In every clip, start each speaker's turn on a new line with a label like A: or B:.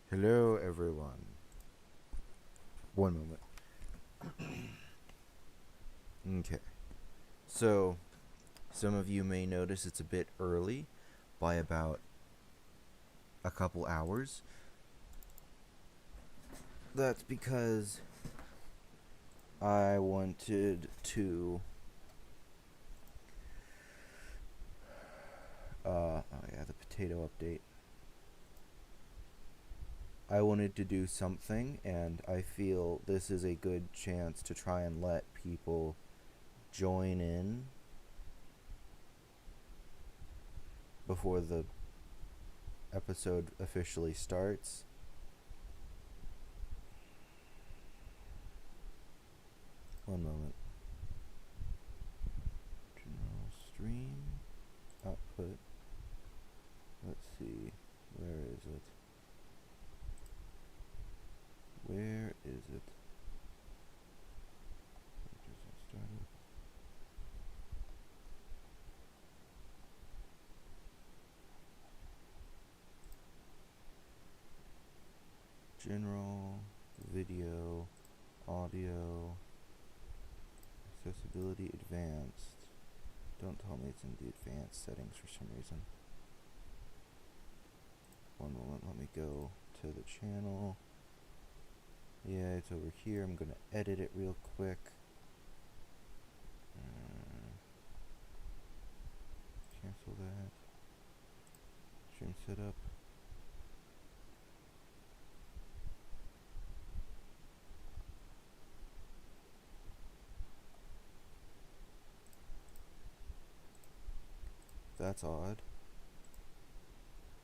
A: Hello, everyone. One moment. Okay. So, some of you may notice it's a bit early by about a couple hours. That's because I wanted to. The potato update. I wanted to do something, and I feel this is a good chance to try and let people join in before the episode officially starts. One moment. General stream output. Let's see. Where is it? Where is it? Does it start it? General, video, audio, accessibility advanced. Don't tell me it's in the advanced settings for some reason. One moment, let me go to the channel. Yeah, it's over here. I'm gonna edit it real quick. Cancel that. Stream setup. That's odd.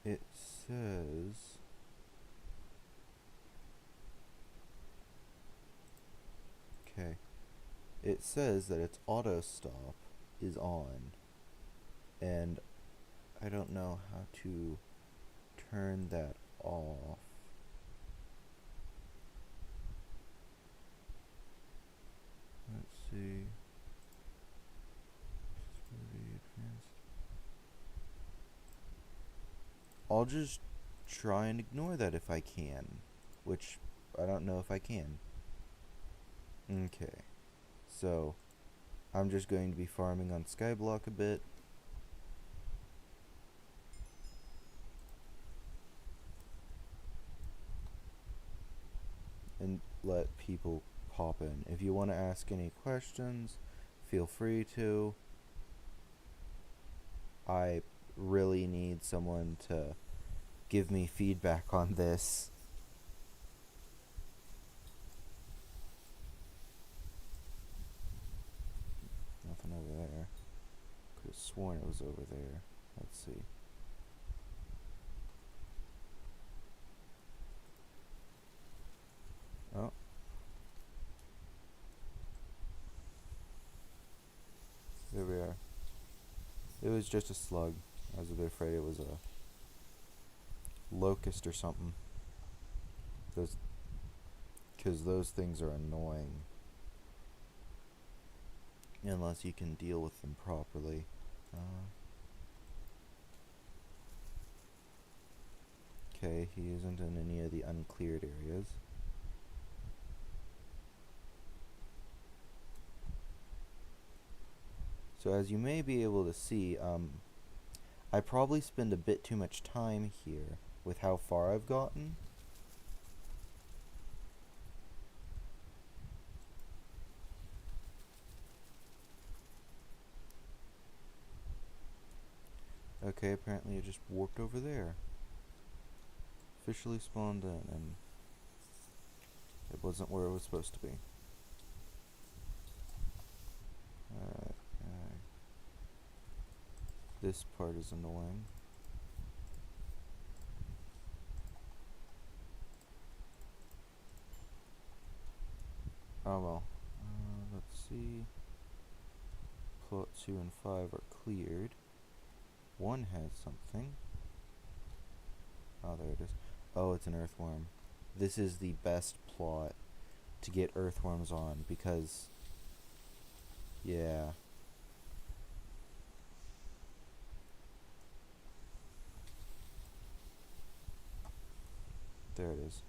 A: It says... Okay. It says that its auto stop is on. And I don't know how to turn that off. Let's see. I'll just try and ignore that if I can, which I don't know if I can. Okay, so I'm just going to be farming on Skyblock a bit. And let people pop in. If you want to ask any questions, feel free to. I really need someone to give me feedback on this. Nothing over there. Could have sworn it was over there. Let's see. Oh. There we are. It was just a slug. I was a bit afraid it was a locust or something. Because those things are annoying. Unless you can deal with them properly. Okay, he isn't in any of the uncleared areas. So as you may be able to see, I probably spend a bit too much time here with how far I've gotten. Okay, apparently it just warped over there. Officially spawned in, and it wasn't where it was supposed to be. Alright, this part is annoying. Oh well. Let's see. Plot 2 and 5 are cleared. 1 has something. Oh, there it is. Oh, it's an earthworm. This is the best plot to get earthworms on because, yeah. There it is.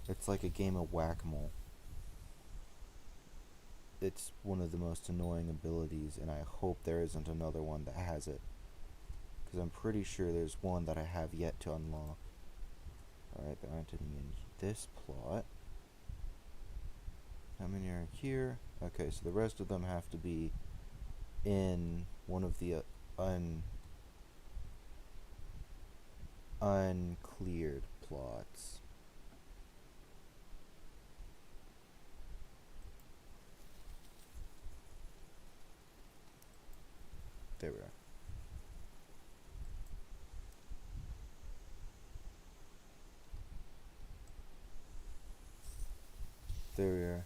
A: It's like a game of whack-a-mole. It's one of the most annoying abilities, and I hope there isn't another one that has it. Because I'm pretty sure there's one that I have yet to unlock. Alright, there aren't any in this plot. How many are here? Okay, so the rest of them have to be in one of the uncleared plots. There we are. There we are.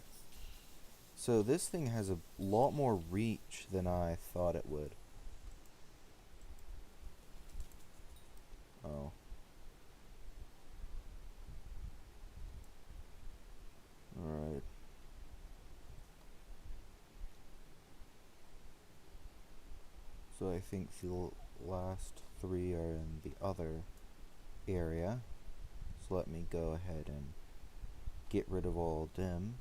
A: So this thing has a lot more reach than I thought it would. Oh. Alright. So I think the last three are in the other area. So let me go ahead and get rid of all of them.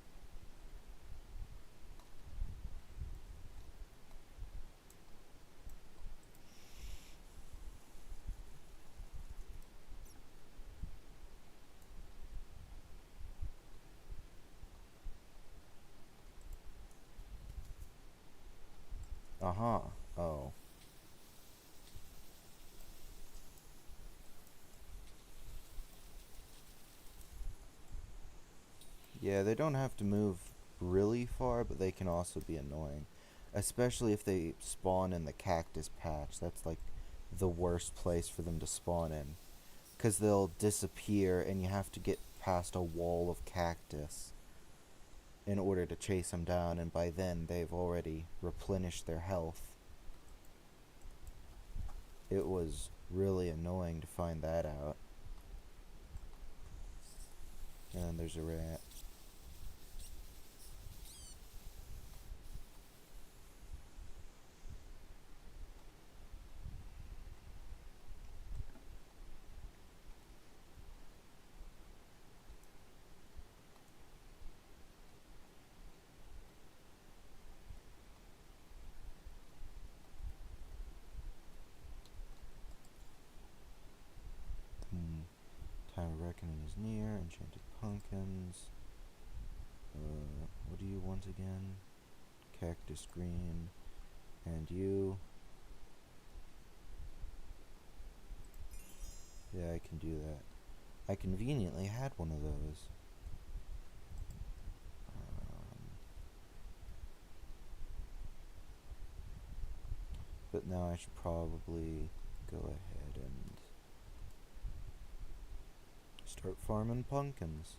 A: Uh-huh. Oh. Yeah, they don't have to move really far, but they can also be annoying. Especially if they spawn in the cactus patch. That's like the worst place for them to spawn in. Because they'll disappear and you have to get past a wall of cactus in order to chase them down, and by then they've already replenished their health. It was really annoying to find that out. And then there's a rat. Time of reckoning is near. Enchanted pumpkins. What do you want again? Cactus green. And you. Yeah, I can do that. I conveniently had one of those. But now I should probably go ahead and start farming pumpkins.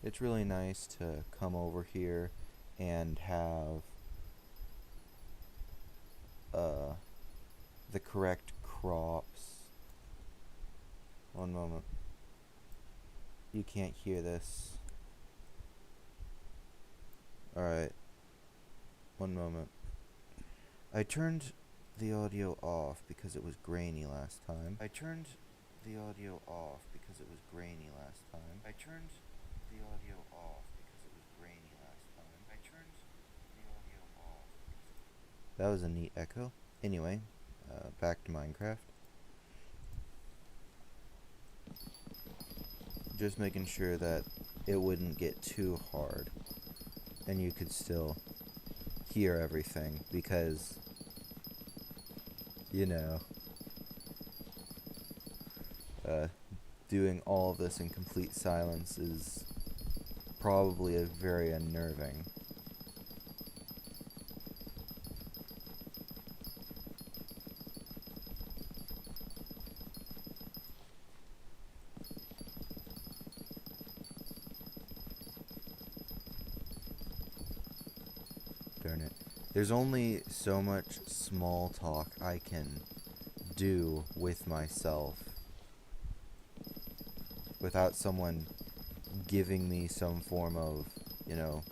A: It's really nice to come over here and have the correct crops. One moment. You can't hear this. Alright. One moment. I turned the audio off because it was grainy last time. I turned the audio off because it was grainy last time. I turned the audio off because it was grainy last time. I turned the audio off. That was a neat echo. Anyway, back to Minecraft. Just making sure that it wouldn't get too hard and you could still hear everything, because, you know, doing all of this in complete silence is probably very unnerving. Darn it. There's only so much small talk I can do with myself without someone giving me some form of, you know,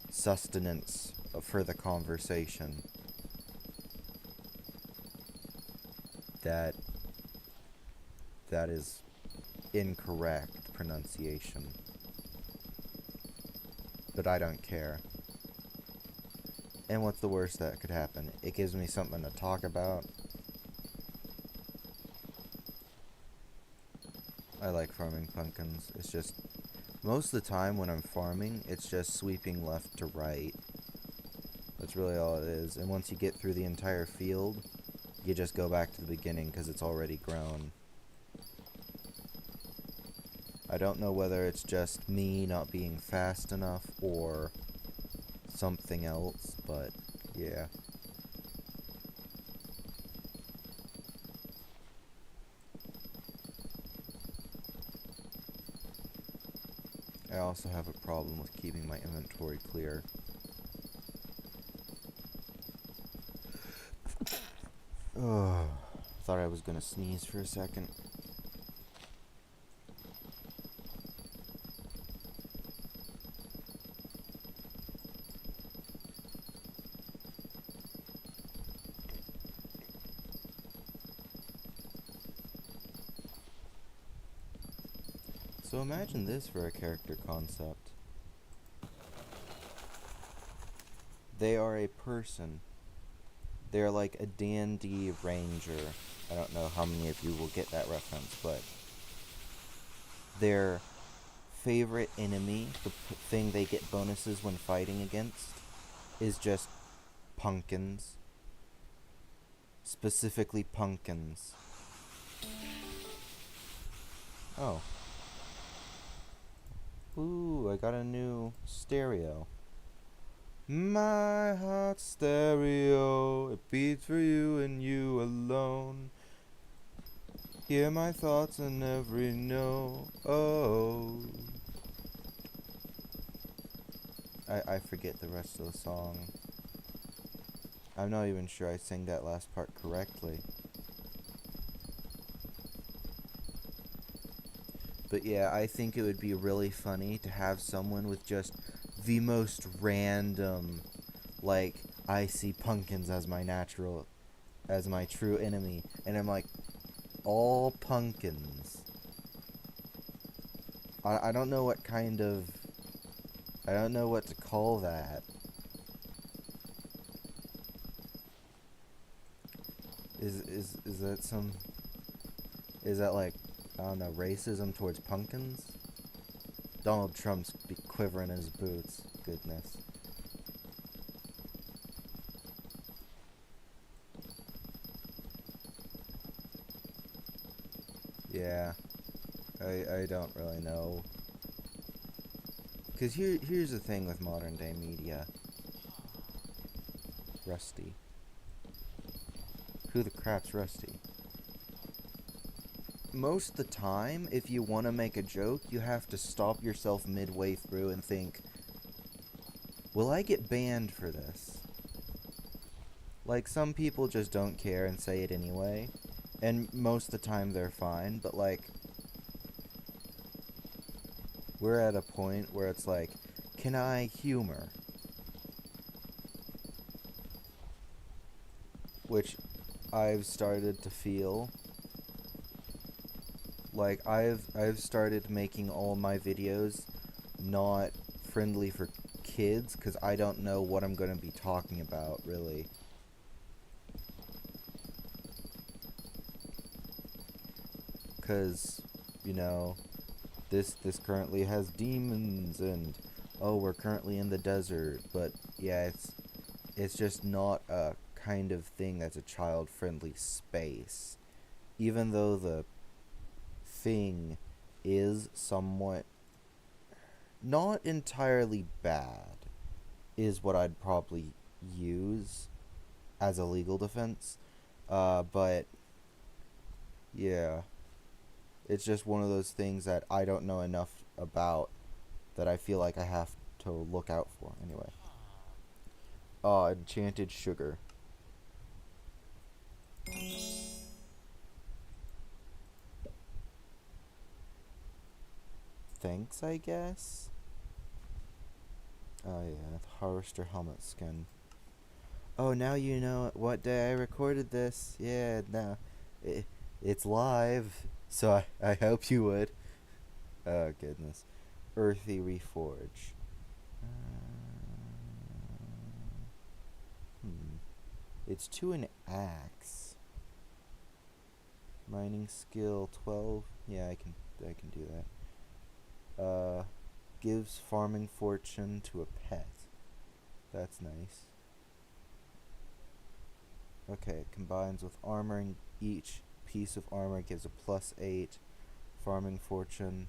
A: sustenance for the conversation. that that is incorrect pronunciation. But I don't care. And what's the worst that could happen? It gives me something to talk about. I like farming pumpkins. It's just, most of the time when I'm farming, it's just sweeping left to right. That's really all it is. And once you get through the entire field, you just go back to the beginning because it's already grown. I don't know whether it's just me not being fast enough or something else, but yeah. I also have a problem with keeping my inventory clear. Ugh. Thought I was gonna sneeze for a second. So imagine this for a character concept. They are a person. They are like a dandy ranger. I don't know how many of you will get that reference, but their favorite enemy, the thing they get bonuses when fighting against, is just pumpkins. Specifically pumpkins. Oh. Ooh, I got a new stereo. My heart's stereo, it beats for you and you alone. Hear my thoughts in every note. Oh. I forget the rest of the song. I'm not even sure I sang that last part correctly. But yeah, I think it would be really funny to have someone with just the most random, like, I see pumpkins as my true enemy, and I'm like, all pumpkins. I don't know what kind of, I don't know what to call that. Is that some, is that like, I don't know, racism towards pumpkins? Donald Trump's be quivering in his boots. Goodness. Yeah. I don't really know. Because here's the thing with modern day media. Rusty. Who the crap's Rusty? Most of the time, if you want to make a joke, you have to stop yourself midway through and think, will I get banned for this? Like, some people just don't care and say it anyway, and most of the time they're fine, but like, we're at a point where it's like, can I humor? Which I've started to feel like I've started making all my videos not friendly for kids because I don't know what I'm going to be talking about, really. Because, you know, this currently has demons and, oh, we're currently in the desert, but yeah, it's just not a kind of thing that's a child-friendly space. Even though the thing is somewhat not entirely bad, is what I'd probably use as a legal defense. But yeah, it's just one of those things that I don't know enough about that I feel like I have to look out for anyway. Enchanted sugar. Thanks, I guess? Oh yeah, the Harvester helmet skin. Oh, now you know what day I recorded this. Yeah, It's live, so I hope you would. Oh, goodness. Earthy Reforge. Uh, hmm. It's to an axe. Mining skill 12. Yeah, I can do that. Gives farming fortune to a pet. That's nice. Okay, it combines with armor, and each piece of armor gives a +8 farming fortune.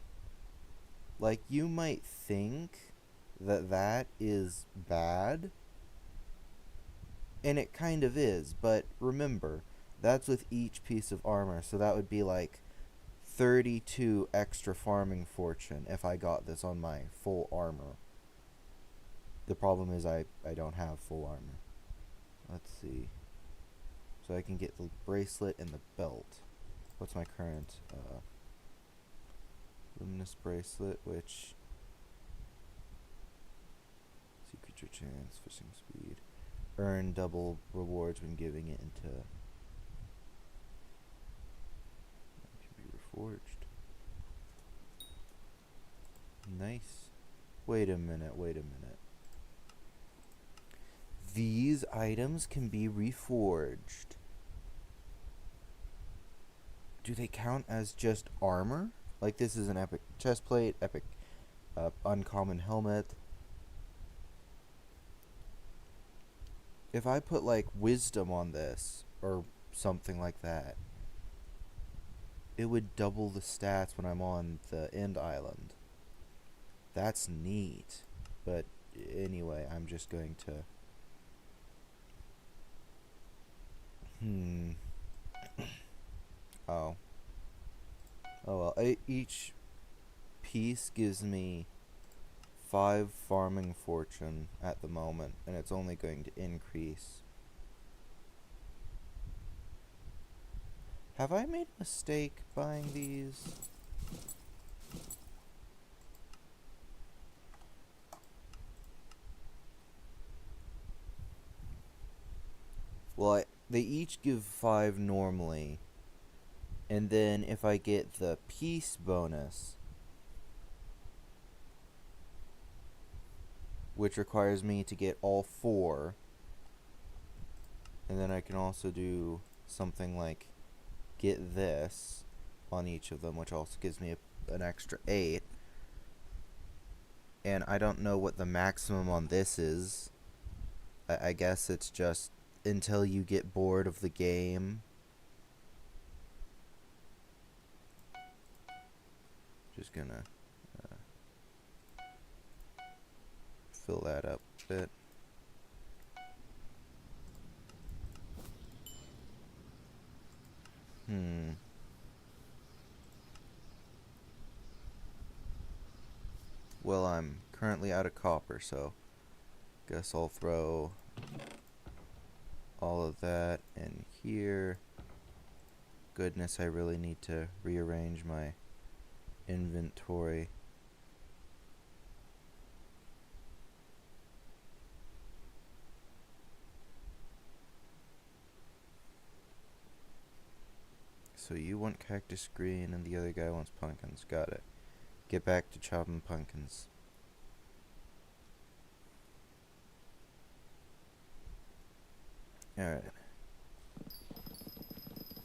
A: Like, you might think that that is bad, and it kind of is, but remember, that's with each piece of armor, so that would be like 32 extra farming fortune if I got this on my full armor. The problem is I don't have full armor. Let's see. So I can get the bracelet and the belt. What's my current luminous bracelet, which see creature chance, fishing speed, earn double rewards when giving it into, can be reforged. Nice. Wait a minute. These items can be reforged. Do they count as just armor? Like, this is an epic chestplate, epic uncommon helmet. If I put like wisdom on this or something like that, it would double the stats when I'm on the end island. That's neat. But anyway, I'm just going to oh well, each piece gives me 5 farming fortune at the moment, and it's only going to increase. Have I made a mistake buying these? Well, they each give 5 normally, and then if I get the peace bonus, which requires me to get all 4, and then I can also do something like get this on each of them, which also gives me an extra 8. And I don't know what the maximum on this is. I guess it's just until you get bored of the game. Just gonna fill that up a bit. Well, I'm currently out of copper, so guess I'll throw all of that in here. Goodness, I really need to rearrange my inventory. So you want cactus green and the other guy wants pumpkins. Got it. Get back to chopping pumpkins. Alright.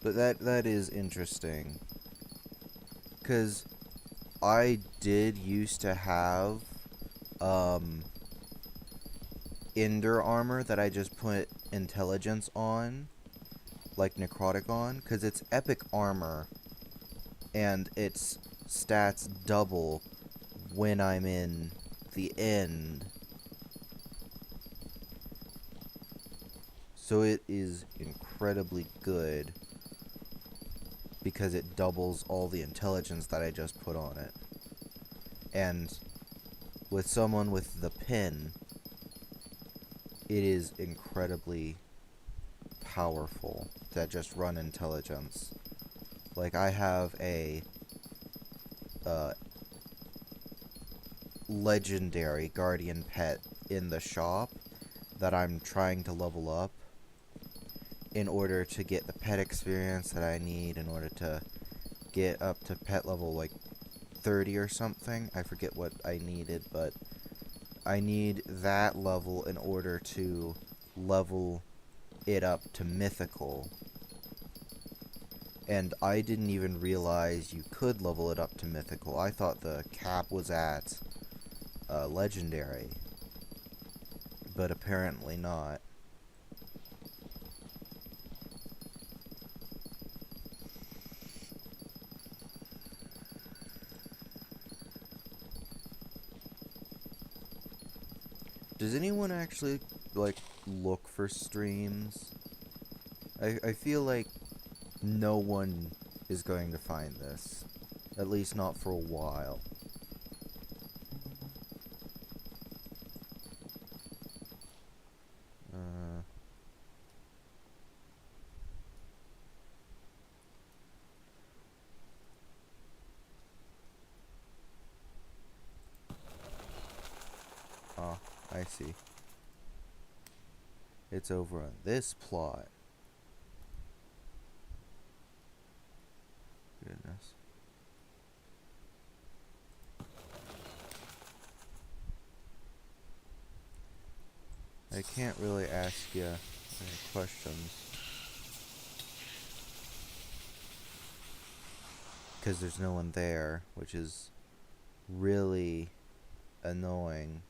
A: But that is interesting. 'Cause I did used to have Ender armor that I just put intelligence on, like necrotic on, 'cause it's epic armor and its stats double when I'm in the end. So it is incredibly good because it doubles all the intelligence that I just put on it. And with someone with the pin, it is incredibly powerful to just run intelligence. Like, I have a legendary guardian pet in the shop that I'm trying to level up, in order to get the pet experience that I need in order to get up to pet level like 30 or something. I forget what I needed, but I need that level in order to level it up to mythical. And I didn't even realize you could level it up to mythical. I thought the cap was at legendary, but apparently not. Does anyone actually, like, look for streams? I feel like no one is going to find this. At least not for a while. Oh, I see. It's over on this plot. Goodness. I can't really ask you any questions. Because there's no one there, which is really annoying.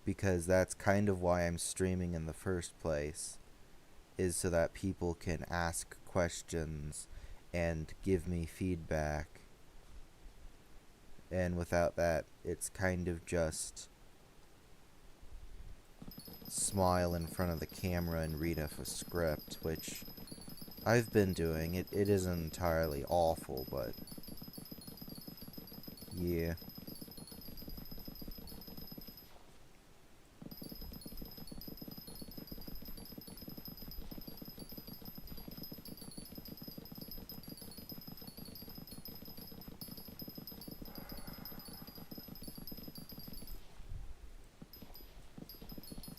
A: Because that's kind of why I'm streaming in the first place. Is so that people can ask questions and give me feedback. And without that, it's kind of just smile in front of the camera and read off a script, which I've been doing. It isn't entirely awful, but yeah.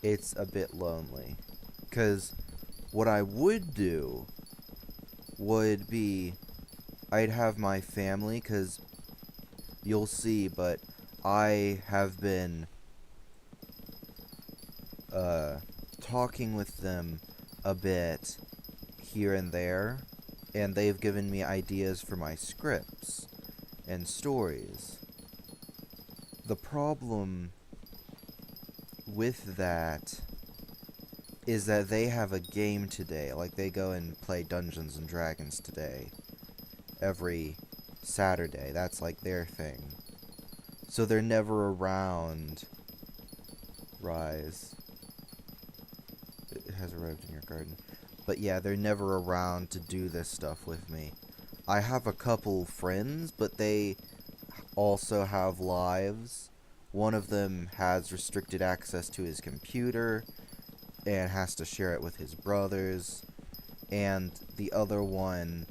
A: It's a bit lonely. Because what I would do would be I'd have my family, because you'll see, but I have been talking with them a bit here and there, and they've given me ideas for my scripts and stories. The problem with that is that they have a game today. Like, they go and play Dungeons and Dragons today. Every Saturday. That's like their thing. So they're never around. Rise. It has arrived in your garden. But yeah, they're never around to do this stuff with me. I have a couple friends, but they also have lives. One of them has restricted access to his computer and has to share it with his brothers. And the other one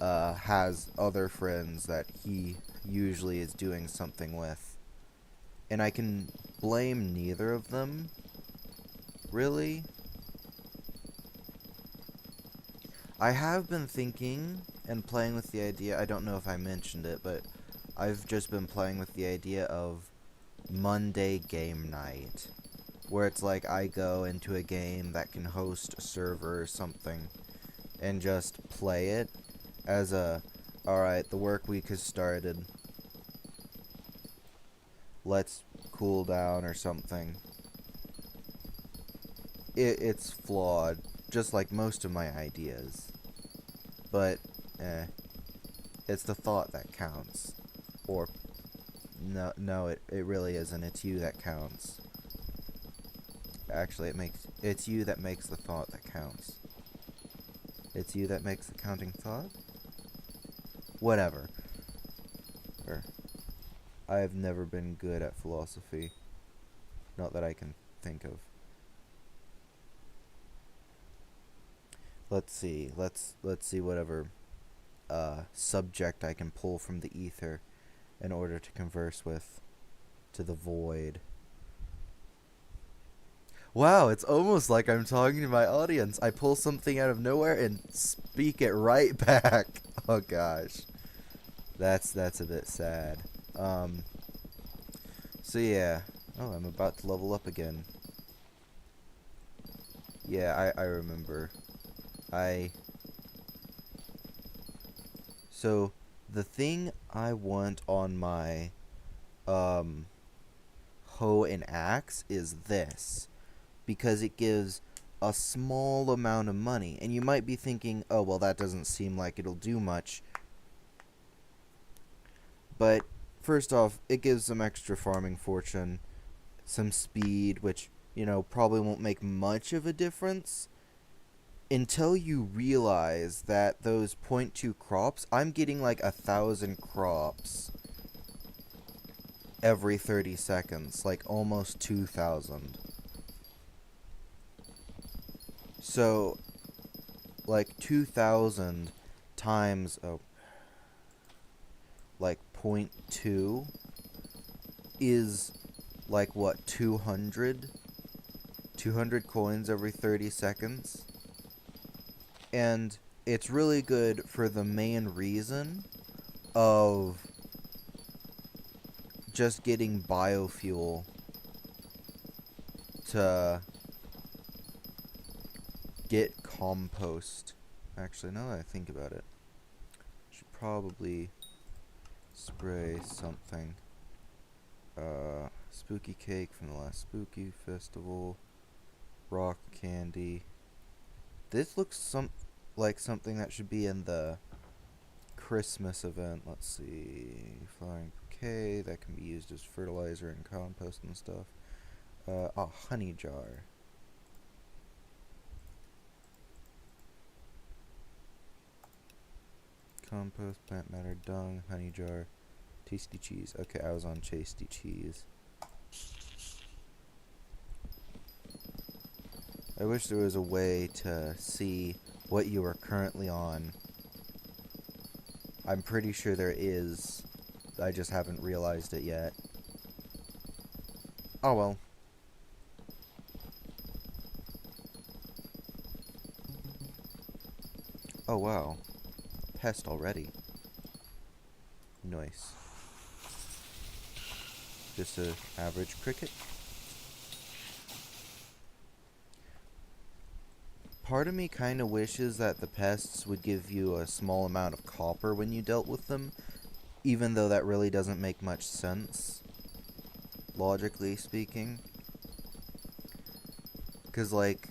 A: has other friends that he usually is doing something with. And I can blame neither of them, really. I have been thinking and playing with the idea, I don't know if I mentioned it, but I've just been playing with the idea of Monday game night, where it's like I go into a game that can host a server or something and just play it as a, alright, the work week has started, let's cool down or something. It's flawed, just like most of my ideas. But, it's the thought that counts. Or, no, it really isn't. It's you that counts. Actually, it's you that makes the thought that counts. It's you that makes the counting thought? Whatever. I have never been good at philosophy. Not that I can think of. Let's see. Let's see whatever subject I can pull from the ether in order to converse with to the void. Wow, it's almost like I'm talking to my audience. I pull something out of nowhere and speak it right back. Oh gosh. That's a bit sad. Um so yeah. Oh, I'm about to level up again. Yeah, I remember. I So the thing I want on my um hoe and axe is this, because it gives a small amount of money. And you might be thinking, oh, well, that doesn't seem like it'll do much. But first off, it gives some extra farming fortune, some speed, which, probably won't make much of a difference until you realize that those .2 crops, I'm getting like 1,000 crops every 30 seconds, like almost 2,000. So, like 2,000 times, like .2 is like what, 200 coins every 30 seconds. And it's really good for the main reason of just getting biofuel to get compost. Actually, now that I think about it, I should probably spray something. Spooky cake from the last spooky festival. Rock candy. This looks like something that should be in the Christmas event. Let's see. Flowering bouquet. That can be used as fertilizer and compost and stuff. Honey jar. Compost, plant matter, dung, honey jar, tasty cheese. Okay, I was on tasty cheese. I wish there was a way to see what you are currently on. I'm pretty sure there is. I just haven't realized it yet. Oh well. Oh wow. Pest already. Nice. Just a average cricket. Part of me kind of wishes that the pests would give you a small amount of copper when you dealt with them, even though that really doesn't make much sense, logically speaking. Because, like,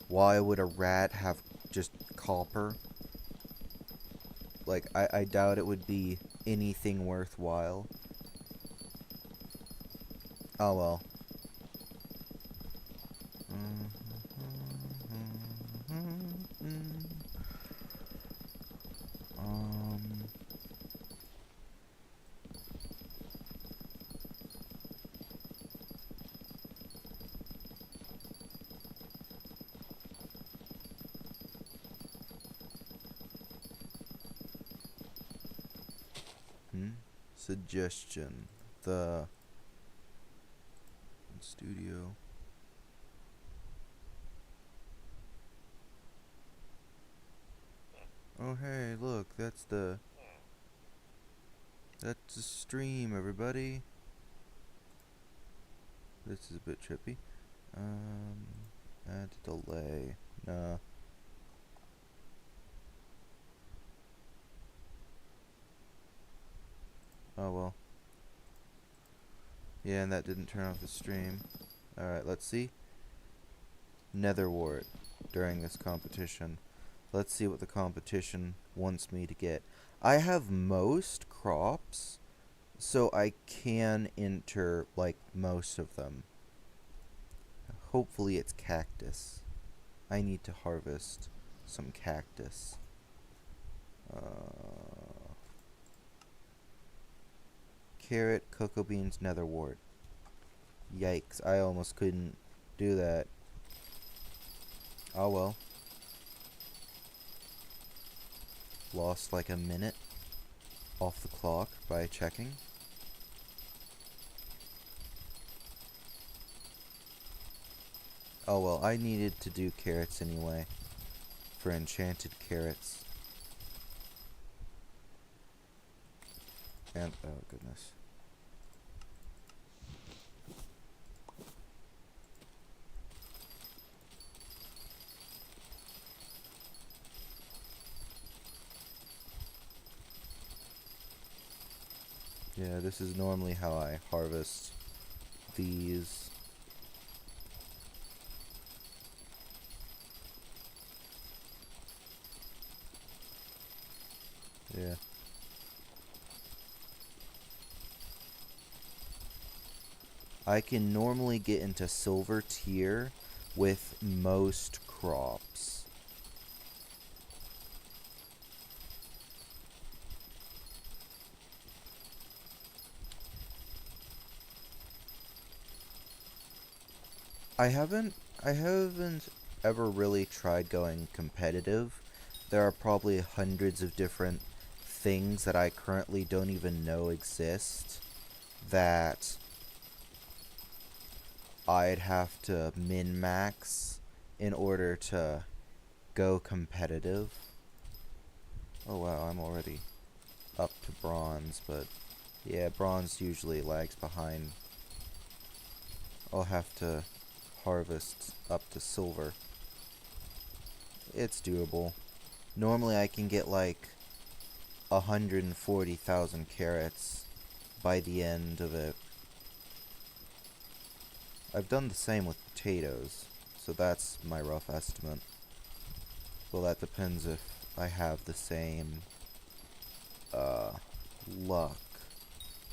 A: why would a rat have just copper? Like, I doubt it would be anything worthwhile. Oh well. Suggestion. The studio. Oh hey, look, that's the stream, everybody. This is a bit trippy. Add delay. Nah. Oh well. Yeah, and that didn't turn off the stream. Alright, let's see. Nether wart during this competition. Let's see what the competition wants me to get. I have most crops, so I can enter, like, most of them. Hopefully it's cactus. I need to harvest some cactus. Carrot, cocoa beans, nether wart. Yikes, I almost couldn't do that. Oh well. Lost like a minute off the clock by checking. Oh well, I needed to do carrots anyway. For enchanted carrots. And, oh goodness. Yeah, this is normally how I harvest these. Yeah. I can normally get into silver tier with most crops. I haven't ever really tried going competitive. There are probably hundreds of different things that I currently don't even know exist that I'd have to min-max in order to go competitive. Oh wow, I'm already up to bronze, but yeah, bronze usually lags behind. I'll have to harvest up to silver. It's doable. Normally I can get like 140,000 carrots by the end of it. I've done the same with potatoes, so that's my rough estimate. Well, that depends if I have the same uh, luck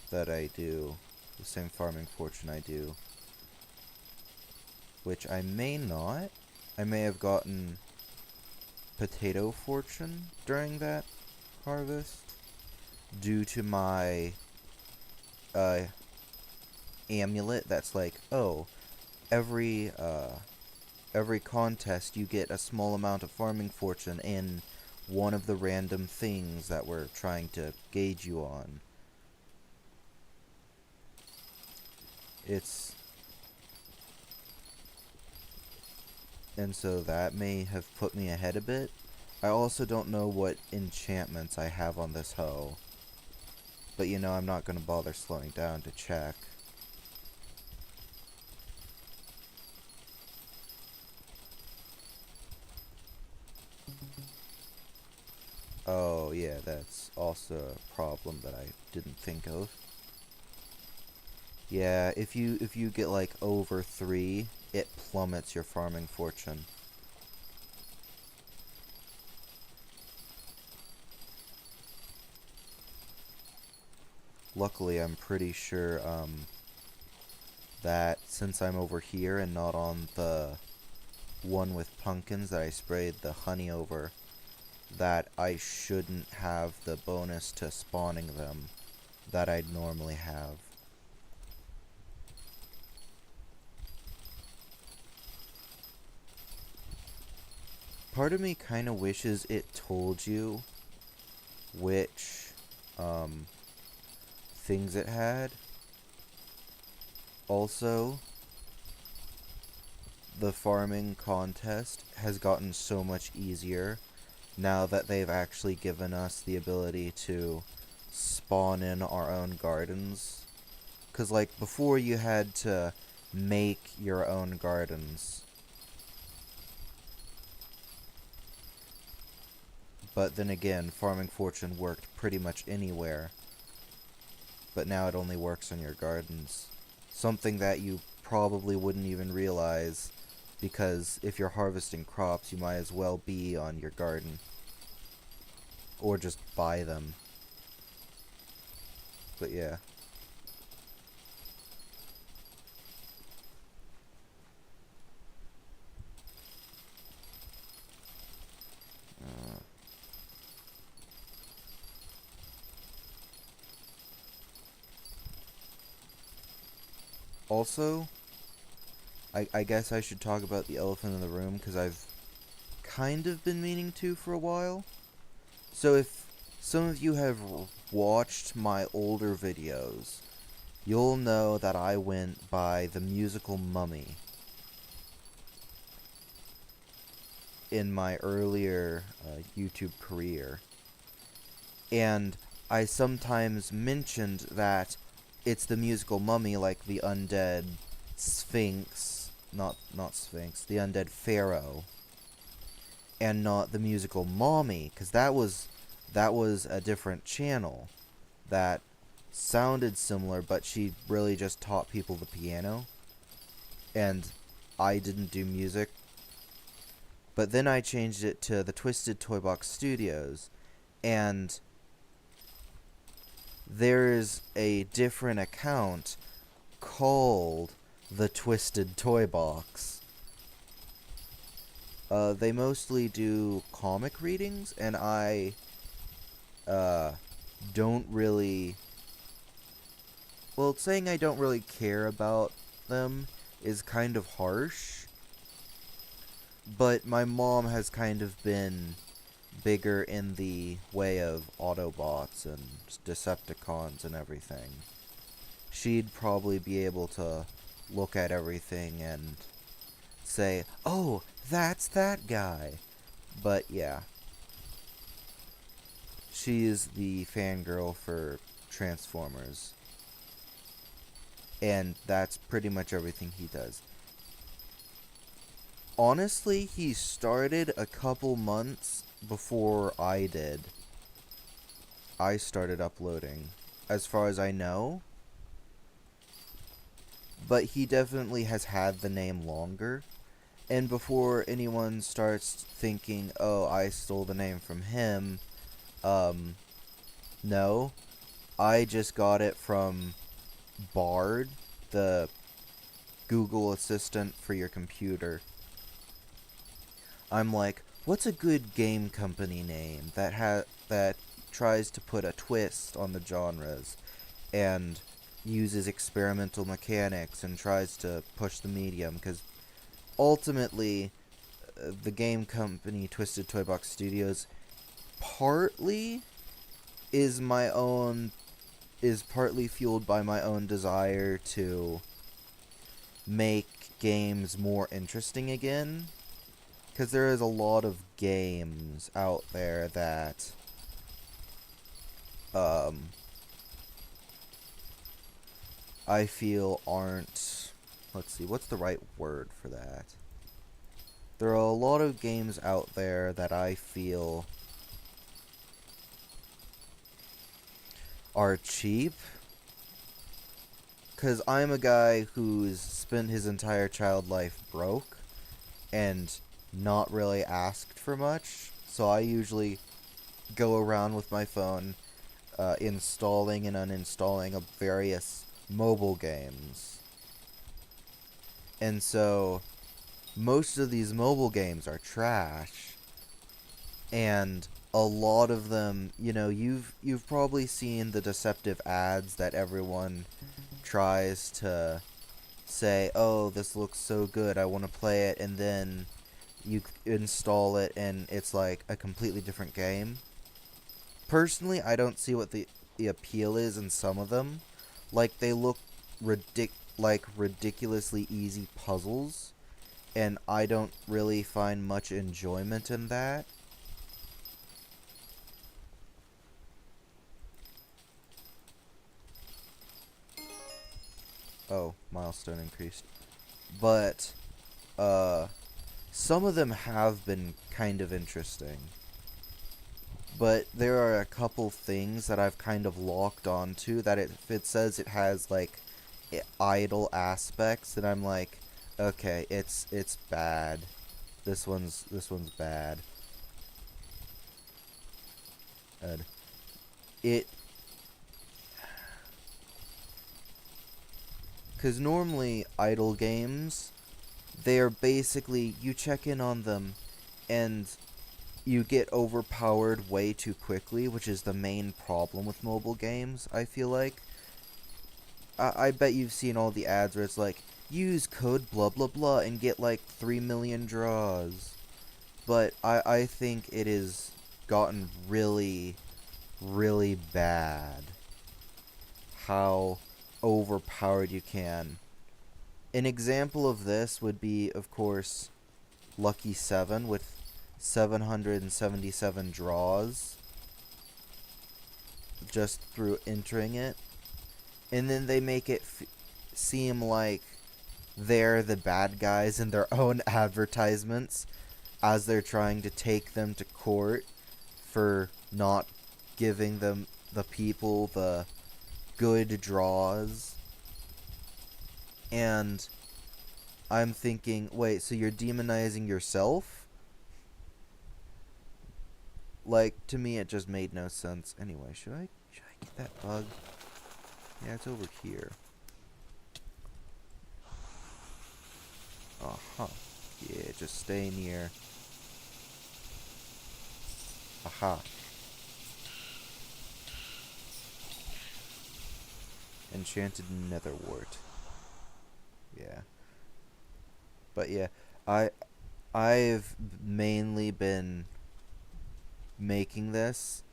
A: that I do, the same farming fortune I do, which I may not. I may have gotten potato fortune during that harvest due to my uh, amulet that's like, oh, every contest you get a small amount of farming fortune in one of the random things that we're trying to gauge you on. It's and so that may have put me ahead a bit. I also don't know what enchantments I have on this hoe. But you know, I'm not going to bother slowing down to check. Oh yeah, that's also a problem that I didn't think of. Yeah, if you get like over 3, it plummets your farming fortune. Luckily, I'm pretty sure that since I'm over here and not on the one with pumpkins that I sprayed the honey over, that I shouldn't have the bonus to spawning them that I'd normally have. Part of me kind of wishes it told you which things it had. Also, the farming contest has gotten so much easier now that they've actually given us the ability to spawn in our own gardens. Because, like, before you had to make your own gardens. But then again, farming fortune worked pretty much anywhere. But now it only works on your gardens. Something that you probably wouldn't even realize, because if you're harvesting crops, you might as well be on your garden. Or just buy them. But yeah. Also, I guess I should talk about the elephant in the room, because I've kind of been meaning to for a while. So if some of you have watched my older videos, you'll know that I went by the musical Mummy. in my earlier YouTube career. And I sometimes mentioned that it's the musical Mummy, like the undead Sphinx, not Sphinx, the undead Pharaoh, and not the musical Mommy, because that was a different channel that sounded similar, but she really just taught people the piano, and I didn't do music. But then I changed it to the Twisted Toy Box Studios, and there's a different account called the Twisted Toy Box. They mostly do comic readings, and I don't really... Well, saying I don't really care about them is kind of harsh, but my mom has kind of been bigger in the way of Autobots and Decepticons and everything. She'd probably be able to look at everything and say, oh, that's that guy. But yeah. She's the fangirl for Transformers. And that's pretty much everything he does. Honestly, he started a couple months before I did. I started uploading, as far as I know. But he definitely has had the name longer. And before anyone starts thinking, oh, I stole the name from him, no. I just got it from Bard, the Google Assistant for your computer. I'm like, what's a good game company name that tries to put a twist on the genres and uses experimental mechanics and tries to push the medium? Because ultimately, the game company Twisted Toy Box Studios partly is partly fueled by my own desire to make games more interesting again. Because there is a lot of games out there that I feel aren't... Let's see, what's the right word for that? There are a lot of games out there that I feel are cheap. Because I'm a guy who's spent his entire child life broke and not really asked for much. So I usually go around with my phone installing and uninstalling various mobile games. And so most of these mobile games are trash. And a lot of them, you know, you've probably seen the deceptive ads that everyone tries to say, oh, this looks so good, I want to play it, and then you install it and it's like a completely different game. Personally, I don't see what the appeal is in some of them. Like, they look ridiculously easy puzzles, and I don't really find much enjoyment in that. Oh, milestone increased. But, some of them have been kind of interesting. But there are a couple things that I've kind of locked onto that if it says it has, like, idle aspects, then I'm like, okay, it's bad. This one's bad. And because normally idle games, they are basically, you check in on them and you get overpowered way too quickly, which is the main problem with mobile games, I feel like. I bet you've seen all the ads where it's like, use code blah blah blah and get like 3 million draws. But I think it has gotten really, really bad how overpowered you can. An example of this would be, of course, Lucky 7 with 777 draws just through entering it. And then they make it seem like they're the bad guys in their own advertisements as they're trying to take them to court for not giving them the people the good draws. And I'm thinking, wait, so you're demonizing yourself? Like, to me it just made no sense. Anyway, should I get that bug? Yeah, it's over here. Uh-huh. Yeah, just stay near. Aha. Enchanted netherwort. Yeah. But yeah, I've mainly been making this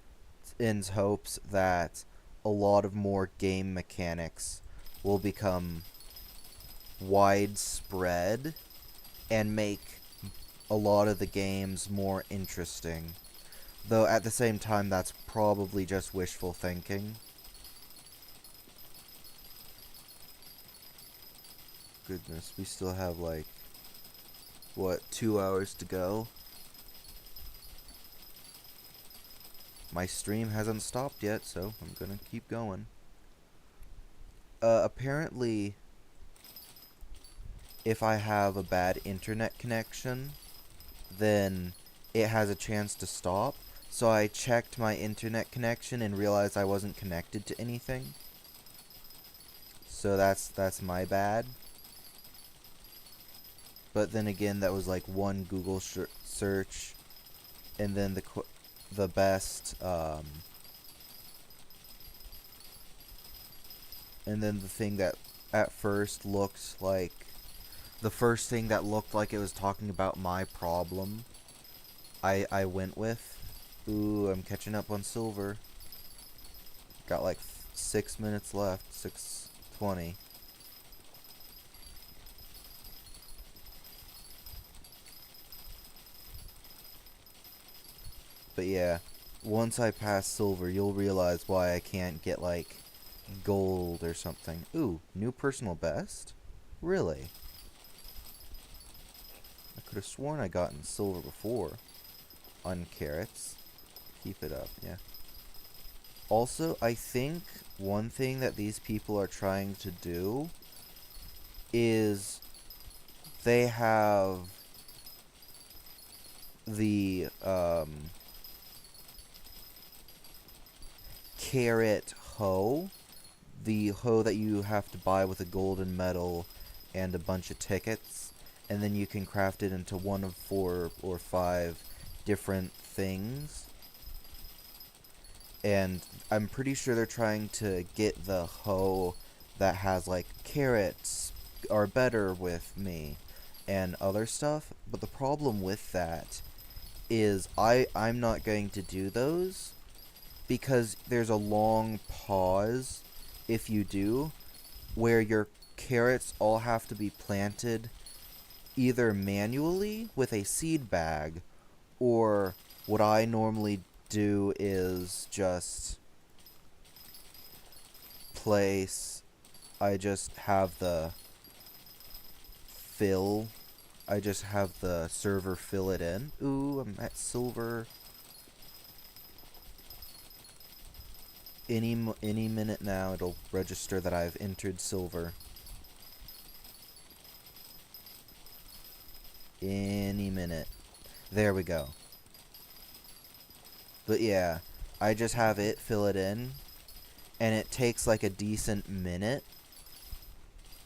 A: in hopes that a lot of more game mechanics will become widespread and make a lot of the games more interesting. Though at the same time, that's probably just wishful thinking. Goodness, we still have like, what, 2 hours to go? My stream hasn't stopped yet, so I'm gonna keep going. Apparently, if I have a bad internet connection, then it has a chance to stop. So I checked my internet connection and realized I wasn't connected to anything. So that's my bad. But then again, that was like one Google search, and then the best, and then the thing that at first looked like, the first thing that looked like it was talking about my problem, I went with. Ooh, I'm catching up on silver. Got like 6 minutes left, 6:20. But yeah, once I pass silver, you'll realize why I can't get, like, gold or something. Ooh, new personal best? Really? I could have sworn I gotten silver before. On carrots. Keep it up, yeah. Also, I think one thing that these people are trying to do is they have the, carrot hoe, the hoe that you have to buy with a golden medal and a bunch of tickets, and then you can craft it into one of 4 or 5 different things. And I'm pretty sure they're trying to get the hoe that has, like, carrots are better with me and other stuff. But the problem with that is I'm not going to do those because there's a long pause if you do, where your carrots all have to be planted either manually with a seed bag, or what I normally do is just place, I just have the fill, I just have the server fill it in. Ooh, I'm at silver. Any minute now, it'll register that I've entered silver. Any minute. There we go. But yeah, I just have it fill it in, and it takes like a decent minute.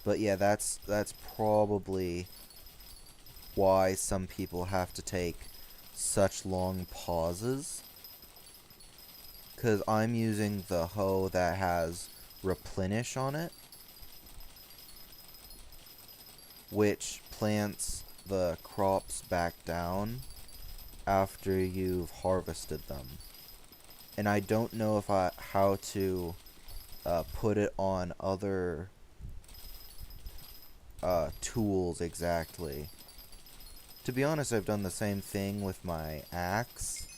A: But yeah, that's probably why some people have to take such long pauses. Because I'm using the hoe that has replenish on it, which plants the crops back down after you've harvested them. And I don't know if how to put it on other tools exactly. To be honest, I've done the same thing with my axe.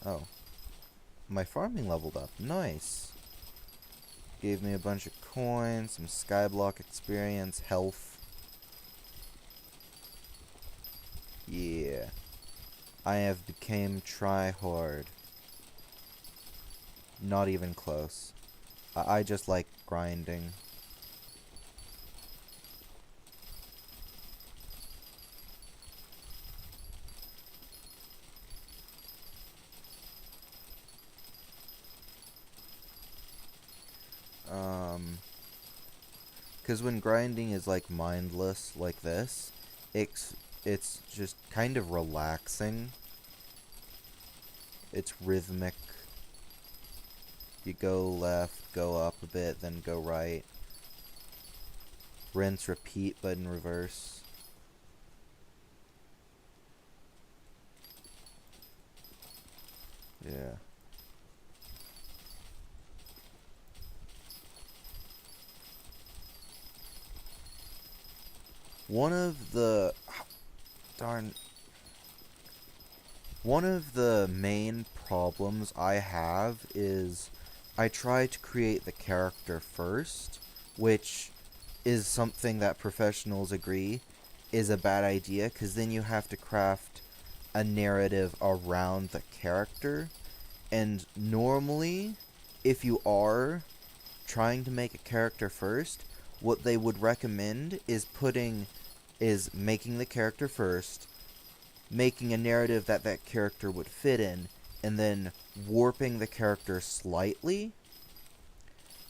A: Oh. My farming leveled up. Nice. Gave me a bunch of coins, some skyblock experience, health. Yeah. I have became tryhard. Not even close. I just like grinding. Because when grinding is like mindless like this, it's just kind of relaxing. It's rhythmic. You go left, go up a bit, then go right. Rinse, repeat, but in reverse. Yeah. One of the... Darn... One of the main problems I have is I try to create the character first, which is something that professionals agree is a bad idea, because then you have to craft a narrative around the character. And normally, if you are trying to make a character first, what they would recommend is making the character first, making a narrative that that character would fit in, and then warping the character slightly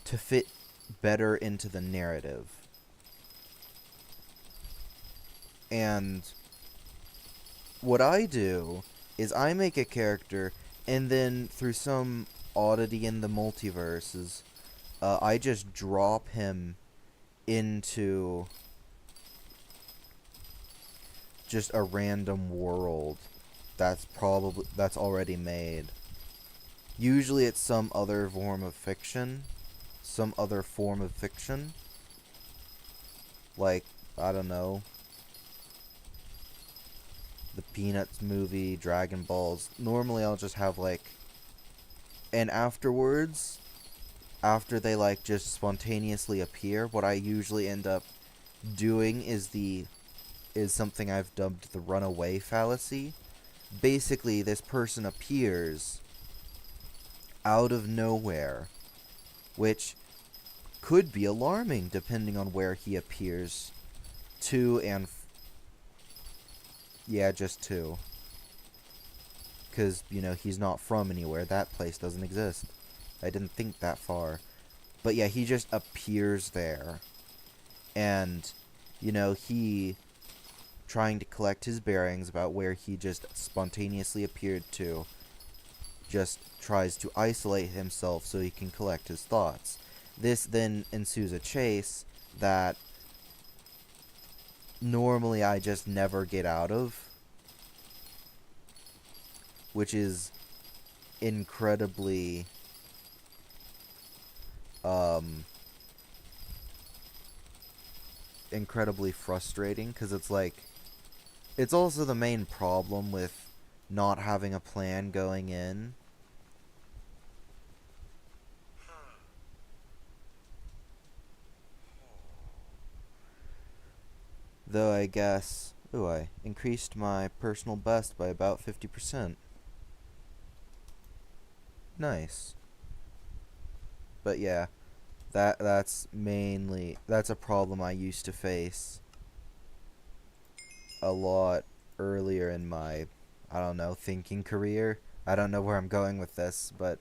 A: to fit better into the narrative. And what I do is I make a character, and then through some oddity in the multiverses, I just drop him into just a random world that's already made. Usually it's some other form of fiction. Like, I don't know, the Peanuts movie, Dragon Balls. Normally I'll just have like, and afterwards, after they like just spontaneously appear, what I usually end up doing is something I've dubbed the runaway fallacy. Basically, this person appears out of nowhere, which could be alarming depending on where he appears to, and yeah, just to, because, you know, he's not from anywhere. That place doesn't exist. I didn't think that far. But yeah, he just appears there, and, you know, he trying to collect his bearings about where he just spontaneously appeared to, just tries to isolate himself so he can collect his thoughts. This then ensues a chase that normally I just never get out of, which is incredibly incredibly frustrating, because it's like, it's also the main problem with not having a plan going in. Though I guess... Ooh, I increased my personal best by about 50%. Nice. But yeah, that's a problem I used to face a lot earlier in my, I don't know, thinking career. I don't know where I'm going with this, but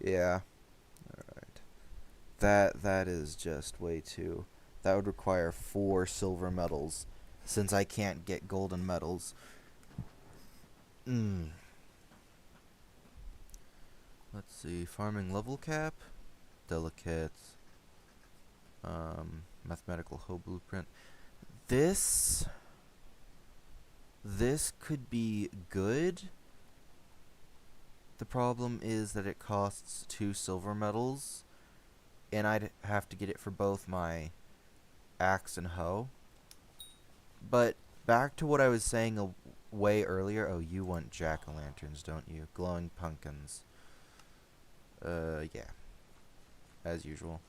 A: yeah. Alright. That is just way too... That would require 4 silver medals, since I can't get golden medals. Let's see, farming level cap, delicate, mathematical hoe blueprint. This could be good. The problem is that it costs 2 silver medals, and I'd have to get it for both my axe and hoe. But back to what I was saying way earlier. Oh, you want jack-o'-lanterns, don't you? Glowing pumpkins. Yeah. As usual.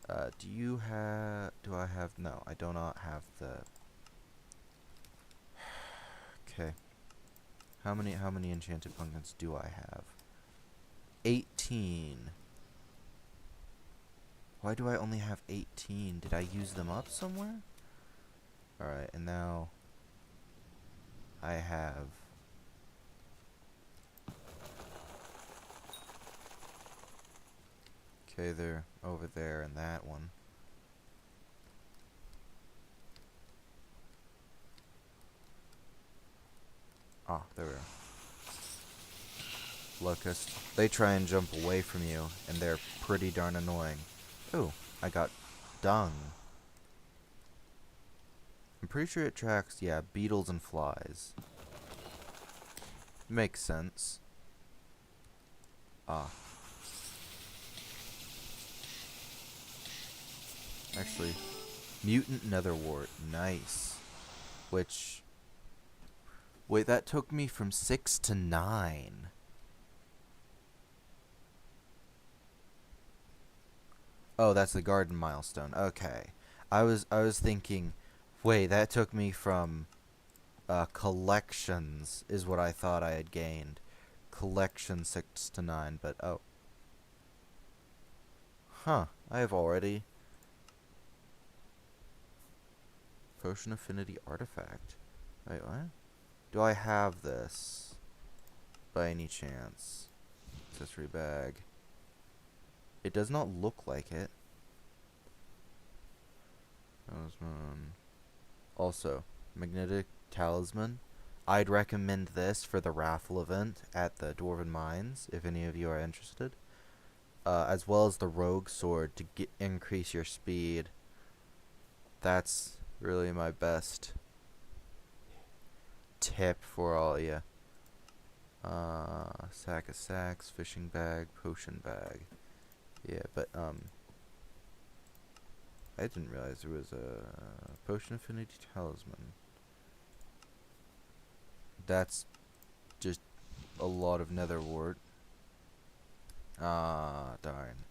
A: Do I have, no, I do not have the, okay. How many enchanted pumpkins do I have? 18. Why do I only have 18? Did I use them up somewhere? Alright, and now I have okay, they're over there in that one. Ah, there we are. Locust. They try and jump away from you, and they're pretty darn annoying. Ooh, I got dung. I'm pretty sure it tracks, yeah, beetles and flies. Makes sense. Ah. Actually, mutant netherwort. Nice. Which... wait, that took me from 6 to 9. Oh, that's the garden milestone. Okay. I was thinking, wait, that took me from collections is what I thought I had gained. Collection 6 to 9, but oh. Huh, I have already Potion Affinity Artifact. Wait, what? Do I have this by any chance? Accessory bag. It does not look like it. Talisman. Also, Magnetic Talisman. I'd recommend this for the raffle event at the Dwarven Mines, if any of you are interested. As well as the Rogue Sword to increase your speed. That's really my best tip for all of you. Sack of sacks, fishing bag, potion bag. Yeah, but I didn't realize there was a Potion Affinity Talisman. That's just a lot of netherwort. Ah, darn.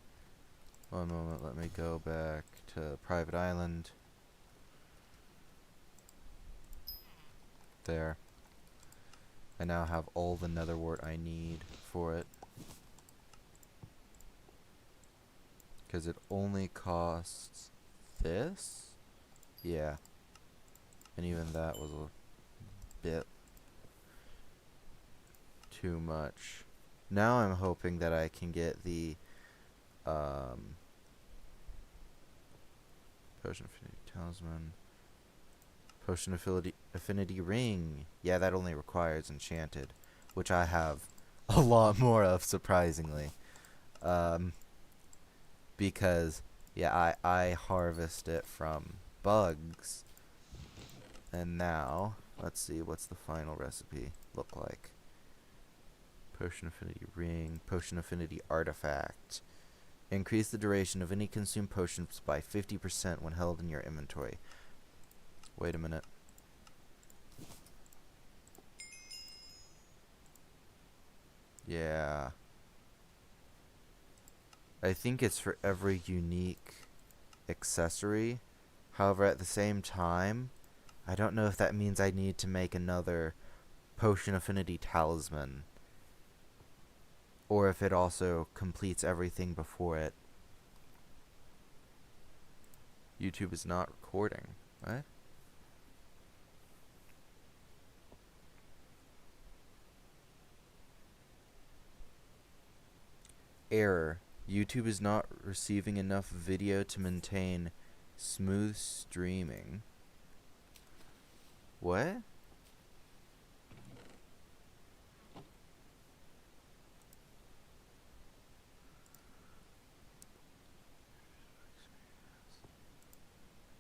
A: One moment, let me go back to Private Island. There. I now have all the netherwort I need for it. Because it only costs this? Yeah. And even that was a bit too much. Now I'm hoping that I can get the Potion Affinity Talisman. Potion Affinity Ring. Yeah, that only requires enchanted, which I have a lot more of, surprisingly. Because, yeah, I harvest it from bugs. And now, let's see, what's the final recipe look like? Potion Affinity Ring, Potion Affinity Artifact. Increase the duration of any consumed potions by 50% when held in your inventory. Wait a minute. Yeah. I think it's for every unique accessory. However, at the same time, I don't know if that means I need to make another Potion Affinity Talisman. Or if it also completes everything before it. YouTube is not recording. What? Error. YouTube is not receiving enough video to maintain smooth streaming. What?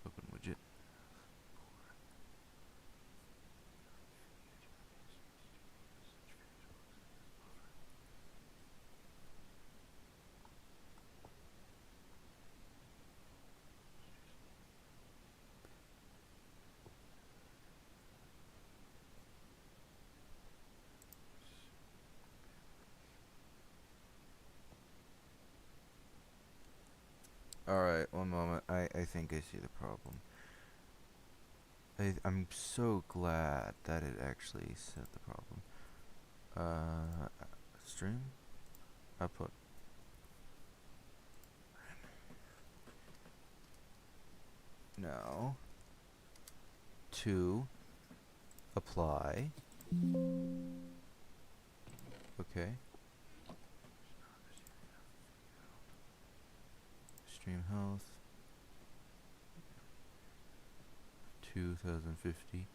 A: Open widget. one moment. I think I see the problem. I'm so glad that it actually said the problem. Stream? Output. Now, to apply. Okay. Stream health. 2050.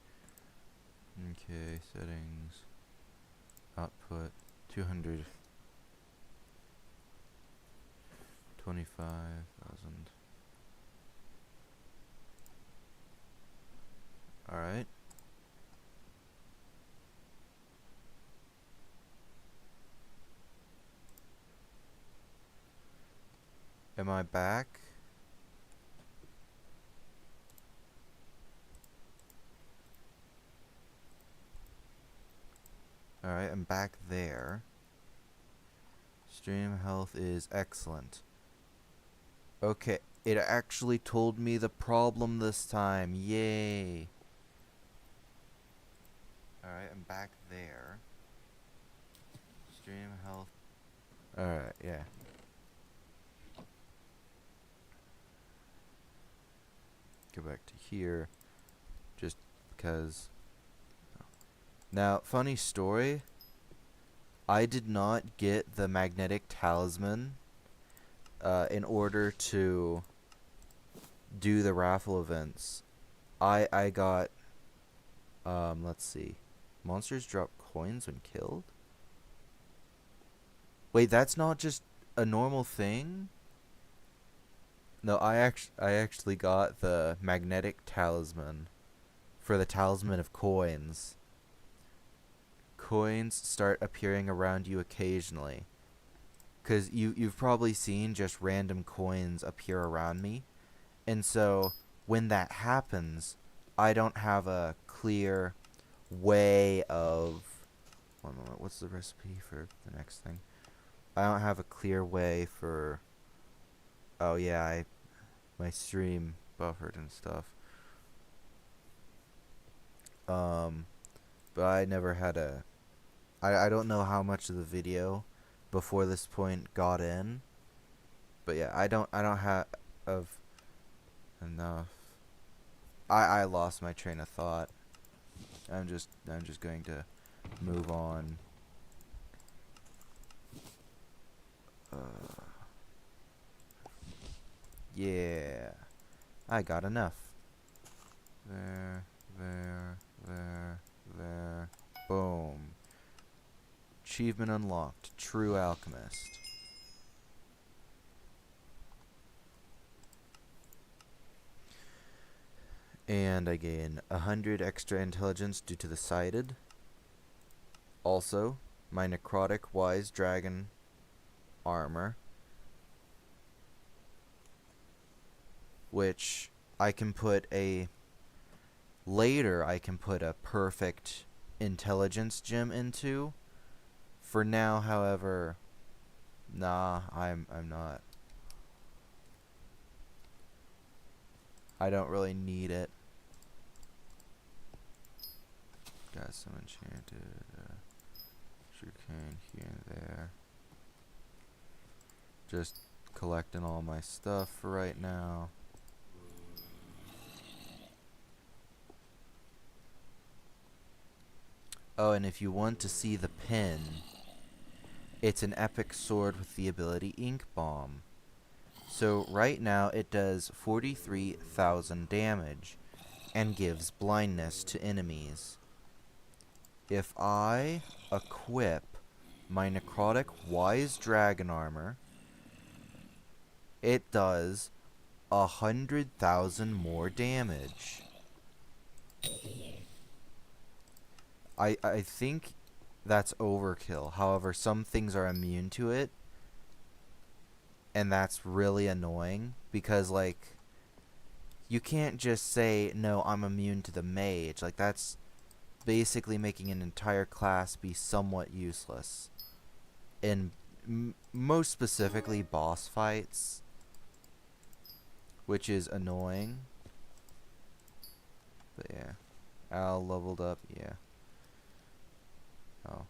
A: Okay, settings. Output 200. 25,000. Alright. Am I back? Alright, I'm back there. Stream health is excellent. Okay, it actually told me the problem this time. Yay. Alright, I'm back there. Stream health. Alright, yeah. Go back to here. Just because. Now, funny story. I did not get the magnetic talisman in order to do the raffle events. I got let's see. Monsters drop coins when killed? Wait, that's not just a normal thing? No, I actually got the magnetic talisman for the talisman of coins. Coins start appearing around you occasionally. Because you've probably seen just random coins appear around me. And so, when that happens, I don't have a clear way of... One moment, what's the recipe for the next thing? I don't have a clear way for... Oh yeah, my stream buffered and stuff. But I never had a... I don't know how much of the video before this point got in. But yeah, I don't have enough. I lost my train of thought. I'm just going to move on. Yeah, I got enough. There. Boom. Achievement unlocked. True Alchemist. And I gain 100 extra intelligence due to the sighted. Also, my necrotic wise dragon armor, which I can put a... Later, I can put a perfect intelligence gem into. For now, however, nah, I'm not. I don't really need it. Got some enchanted sugarcane here and there. Just collecting all my stuff for right now. Oh, and if you want to see the pin, it's an epic sword with the ability Ink Bomb. So right now it does 43,000 damage and gives blindness to enemies. If I equip my necrotic wise dragon armor, it does 100,000 more damage. I think that's overkill. However, some things are immune to it. And that's really annoying. Because, like, you can't just say, no, I'm immune to the mage. Like, that's basically making an entire class be somewhat useless. In most specifically boss fights. which is annoying. But yeah. Al leveled up, yeah. Oh.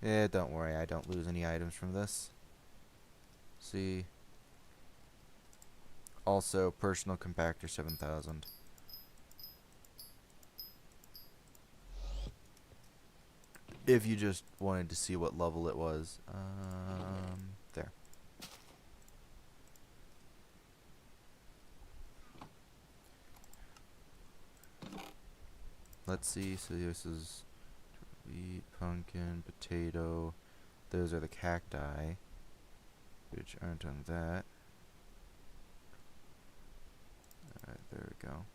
A: Yeah, don't worry, I don't lose any items from this. See. Also, personal compactor 7000. If you just wanted to see what level it was. There. Let's see, so this is wheat, pumpkin, potato. Those are the cacti, which aren't on that. Alright, there we go.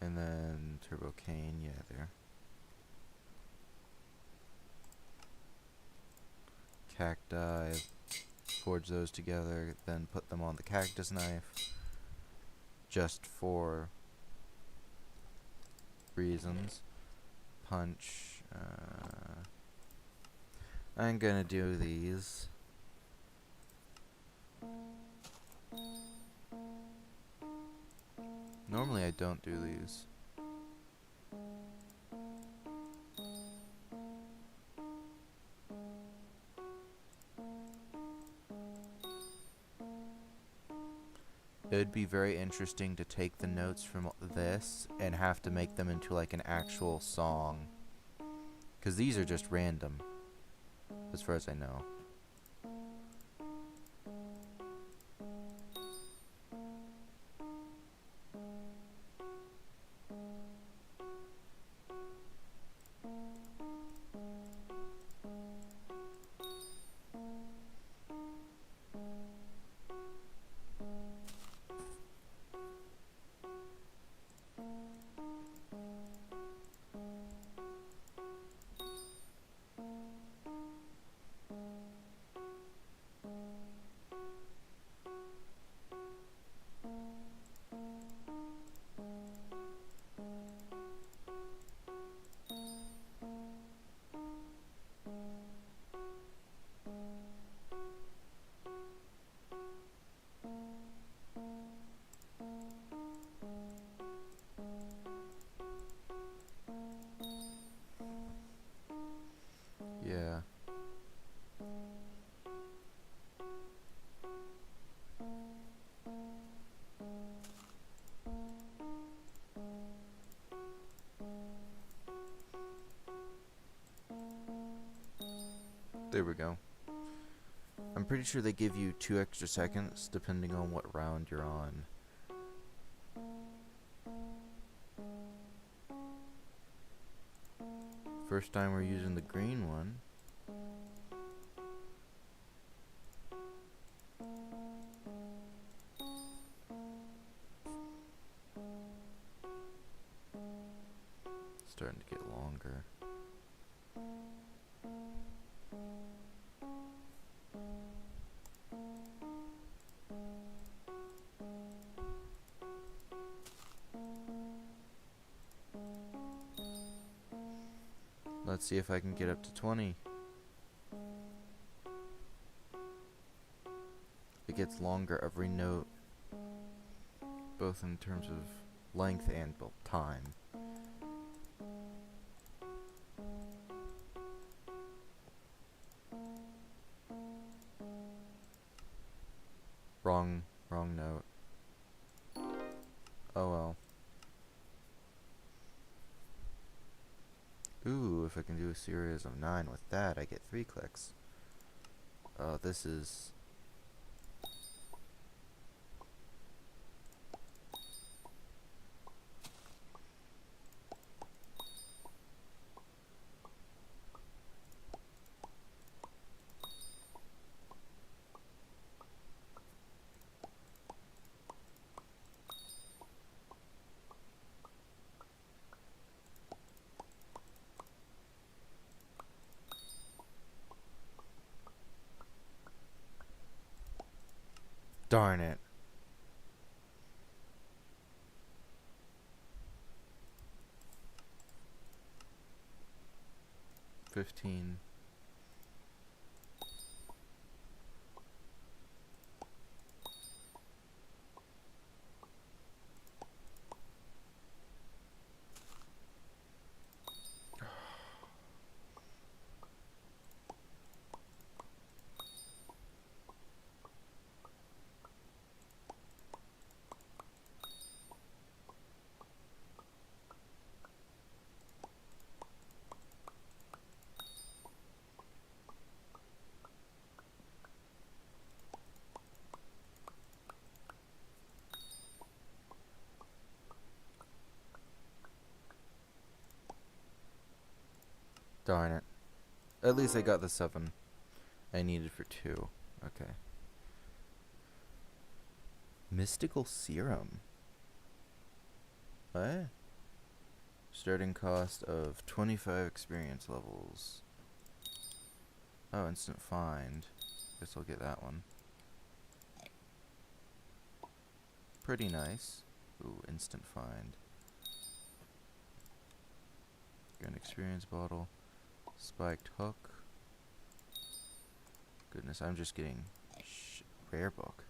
A: And then turbo cane, yeah, there. Cacti, forge those together, then put them on the cactus knife, just for reasons. Punch, I'm gonna do these. Normally I don't do these. It would be very interesting to take the notes from this and have to make them into like an actual song. Because these are just random, as far as I know. Yeah. There we go. I'm pretty sure they give you 2 extra seconds depending on what round you're on. First time we're using the green one. Starting to get longer. Let's see if I can get up to 20. It gets longer every note, both in terms of length and time. Wrong note. Oh well. Ooh, if I can do a series of 9 with that, I get 3 clicks. This is... Darn it. $15. Darn it. At least I got the 7 I needed for 2. Okay. Mystical Serum. What? Starting cost of 25 experience levels. Oh, instant find. Guess I'll get that one. Pretty nice. Ooh, instant find. Grand experience bottle. Spiked hook. Goodness, I'm just getting rare book.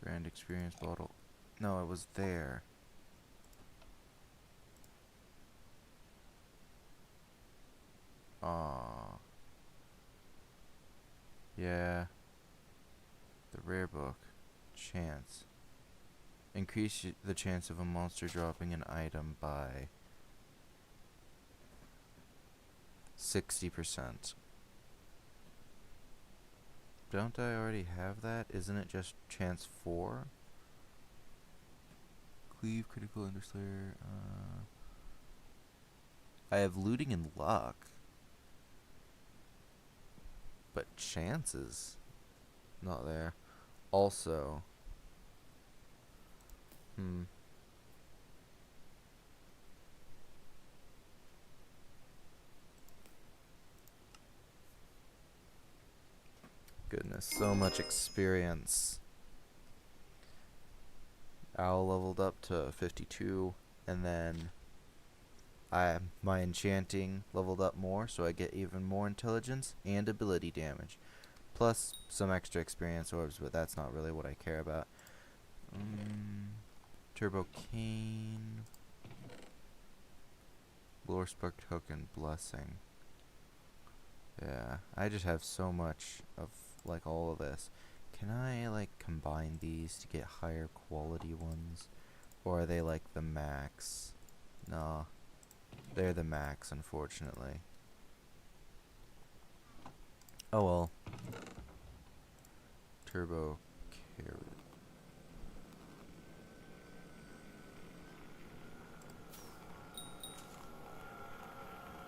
A: Grand experience bottle. No, it was there. Aww. Yeah. The rare book. Chance. Increase the chance of a monster dropping an item by 60%. Don't I already have that? Isn't it just chance 4? Cleave, critical, underslayer. I have looting and luck. But chances not there. Also, goodness, so much experience. Owl leveled up to 52, and then my enchanting leveled up more, so I get even more intelligence and ability damage. Plus some extra experience orbs, but that's not really what I care about. Turbo Cane. Lore Spark Token Blessing. Yeah, I just have so much of like all of this. Can I like combine these to get higher quality ones? Or are they like the max? Nah, they're the max, unfortunately. Oh well. Turbo Carrot.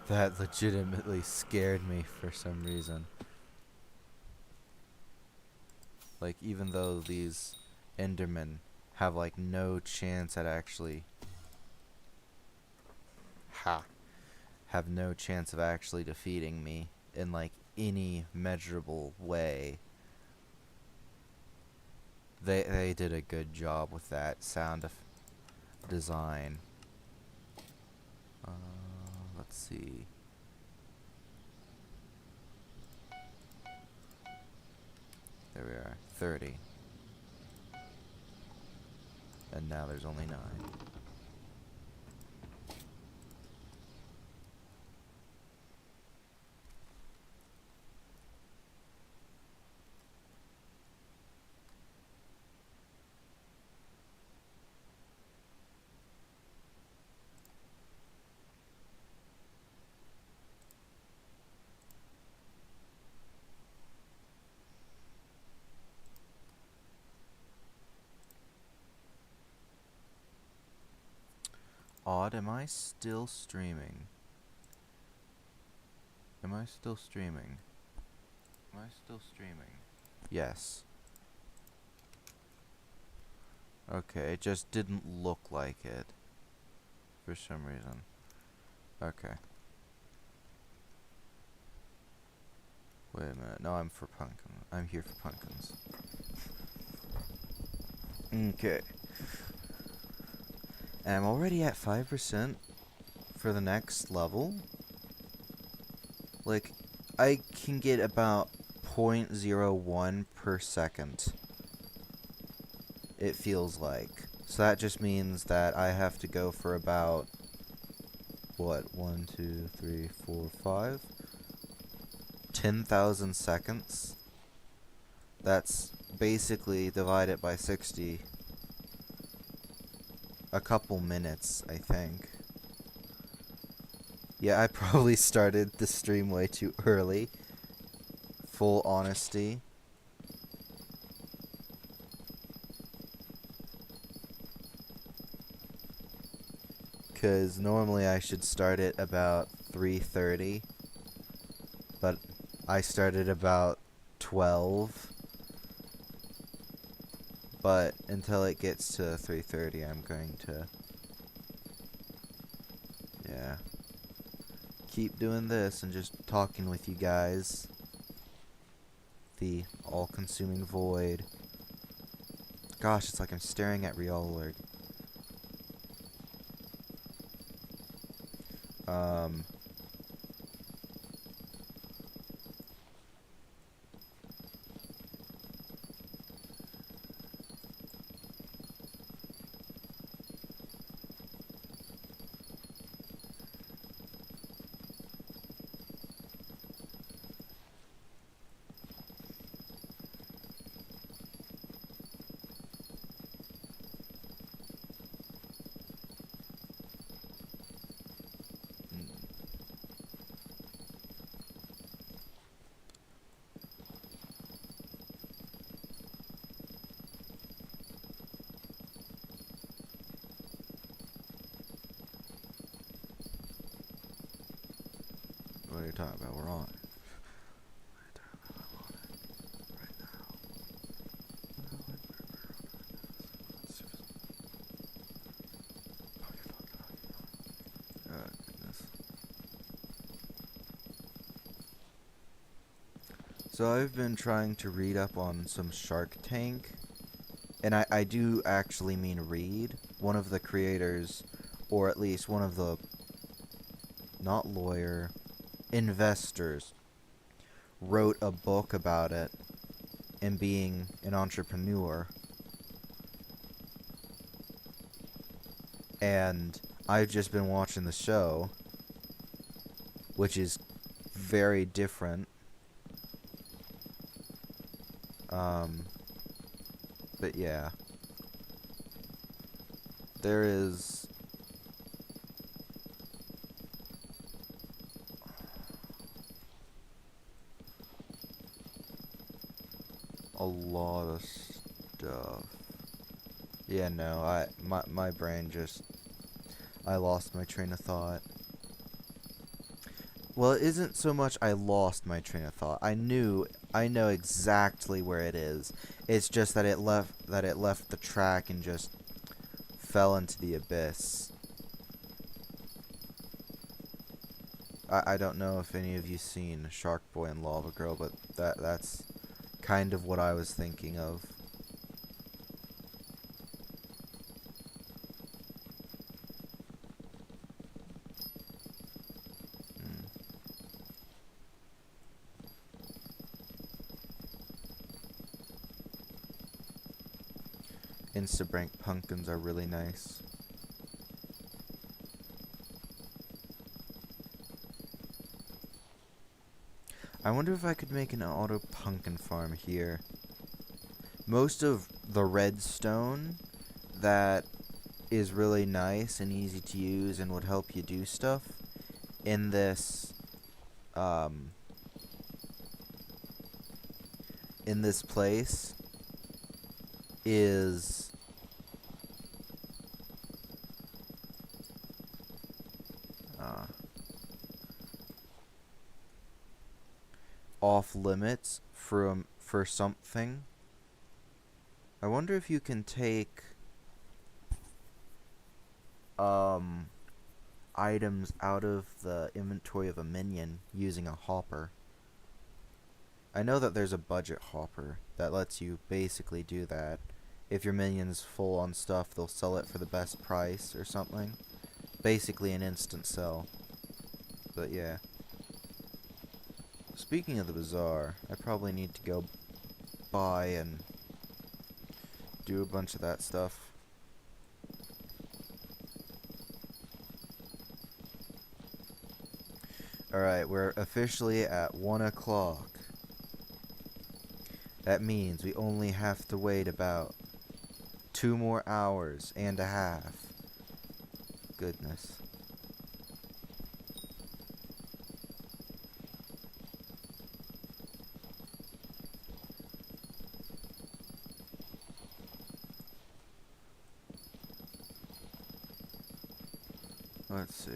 A: That legitimately scared me for some reason. Like, even though these Endermen have like no chance at actually have no chance of actually defeating me in like any measurable way. They did a good job with that sound design. Let's see. There we are, 30. And now there's only 9. Odd, am I still streaming? Am I still streaming? Am I still streaming? Yes. Okay, it just didn't look like it. For some reason. Okay. Wait a minute. No, I'm for pumpkin. I'm here for pumpkins. Okay. And I'm already at 5% for the next level. Like, I can get about 0.01 per second. It feels like. So that just means that I have to go for about, what, 1, 2, 3, 4, 5? 10,000 seconds. That's basically divided by 60. A couple minutes, I think. Yeah, I probably started the stream way too early. Full honesty. Because normally I should start at about 3:30, but I started about 12. But until it gets to 3:30, I'm going to, yeah, keep doing this and just talking with you guys. The all-consuming void. Gosh, it's like I'm staring at Riolurg. What are you talking about? We're on. So I've been trying to read up on some Shark Tank, and I do actually mean read. One of the creators, or at least one of the, not lawyer, investors, wrote a book about it and being an entrepreneur. And I've just been watching the show, which is very different. But yeah. There is a lot of stuff. Yeah, no, my brain just, I lost my train of thought. Well, it isn't so much I lost my train of thought. I know exactly where it is. It's just that it left the track and just fell into the abyss. I don't know if any of you seen Shark Boy and Lava Girl, but that's kind of what I was thinking of. Instabank pumpkins are really nice. I wonder if I could make an auto pumpkin farm here. Most of the redstone that is really nice and easy to use and would help you do stuff in this place is off limits for something. I wonder if you can take items out of the inventory of a minion using a hopper. I know that there's a budget hopper that lets you basically do that. If your minion's full on stuff, they'll sell it for the best price or something. Basically an instant sell. But yeah. Speaking of the bazaar, I probably need to go buy and do a bunch of that stuff. Alright, we're officially at 1 o'clock. That means we only have to wait about 2 more hours and a half. Goodness. Let's see.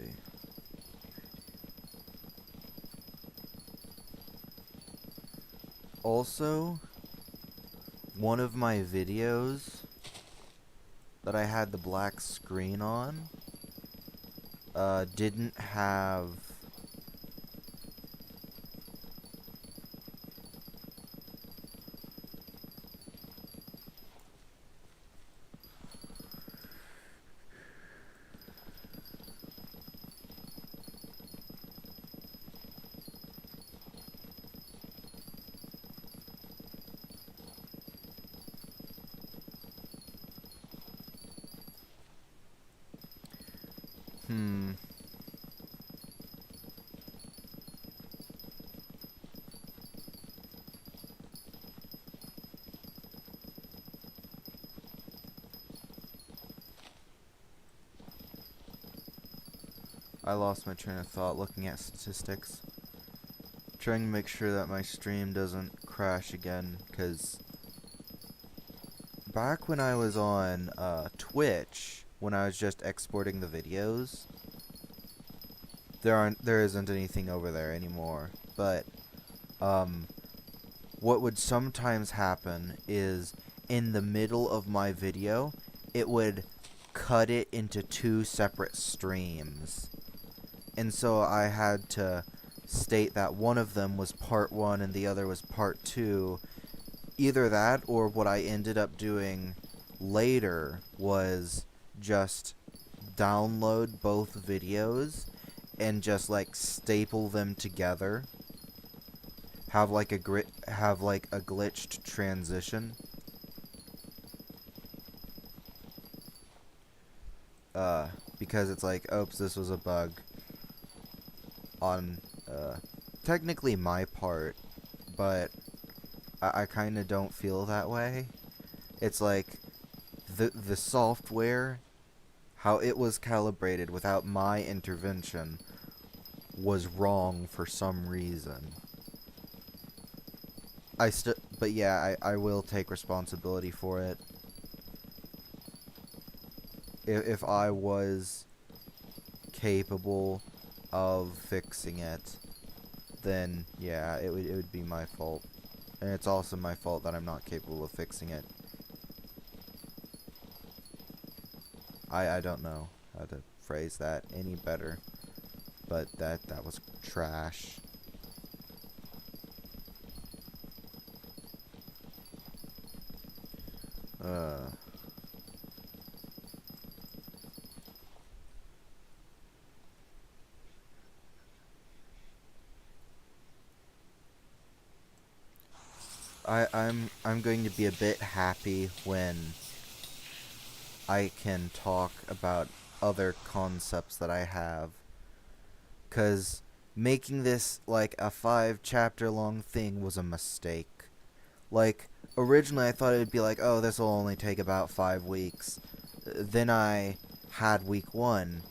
A: Also, one of my videos that I had the black screen on didn't have I lost my train of thought looking at statistics. Trying to make sure that my stream doesn't crash again, because back when I was on Twitch, when I was just exporting the videos, there isn't anything over there anymore. But what would sometimes happen is in the middle of my video, it would cut it into 2 separate streams. And so I had to state that one of them was part 1 and the other was part 2. Either that, or what I ended up doing later was just download both videos and just like staple them together. Have like a glitched transition. Because it's like, oops, this was a bug on technically my part, but I kind of don't feel that way. It's like the software, how it was calibrated without my intervention, was wrong for some reason. But yeah, I will take responsibility for it. If I was capable of fixing it, then yeah, it would be my fault. And it's also my fault that I'm not capable of fixing it. I don't know how to phrase that any better, but that was trash. I'm going to be a bit happy when I can talk about other concepts that I have, 'cause making this like a 5-chapter long thing was a mistake. Like, originally I thought it would be like, oh, this will only take about 5 weeks. Then I had week 1,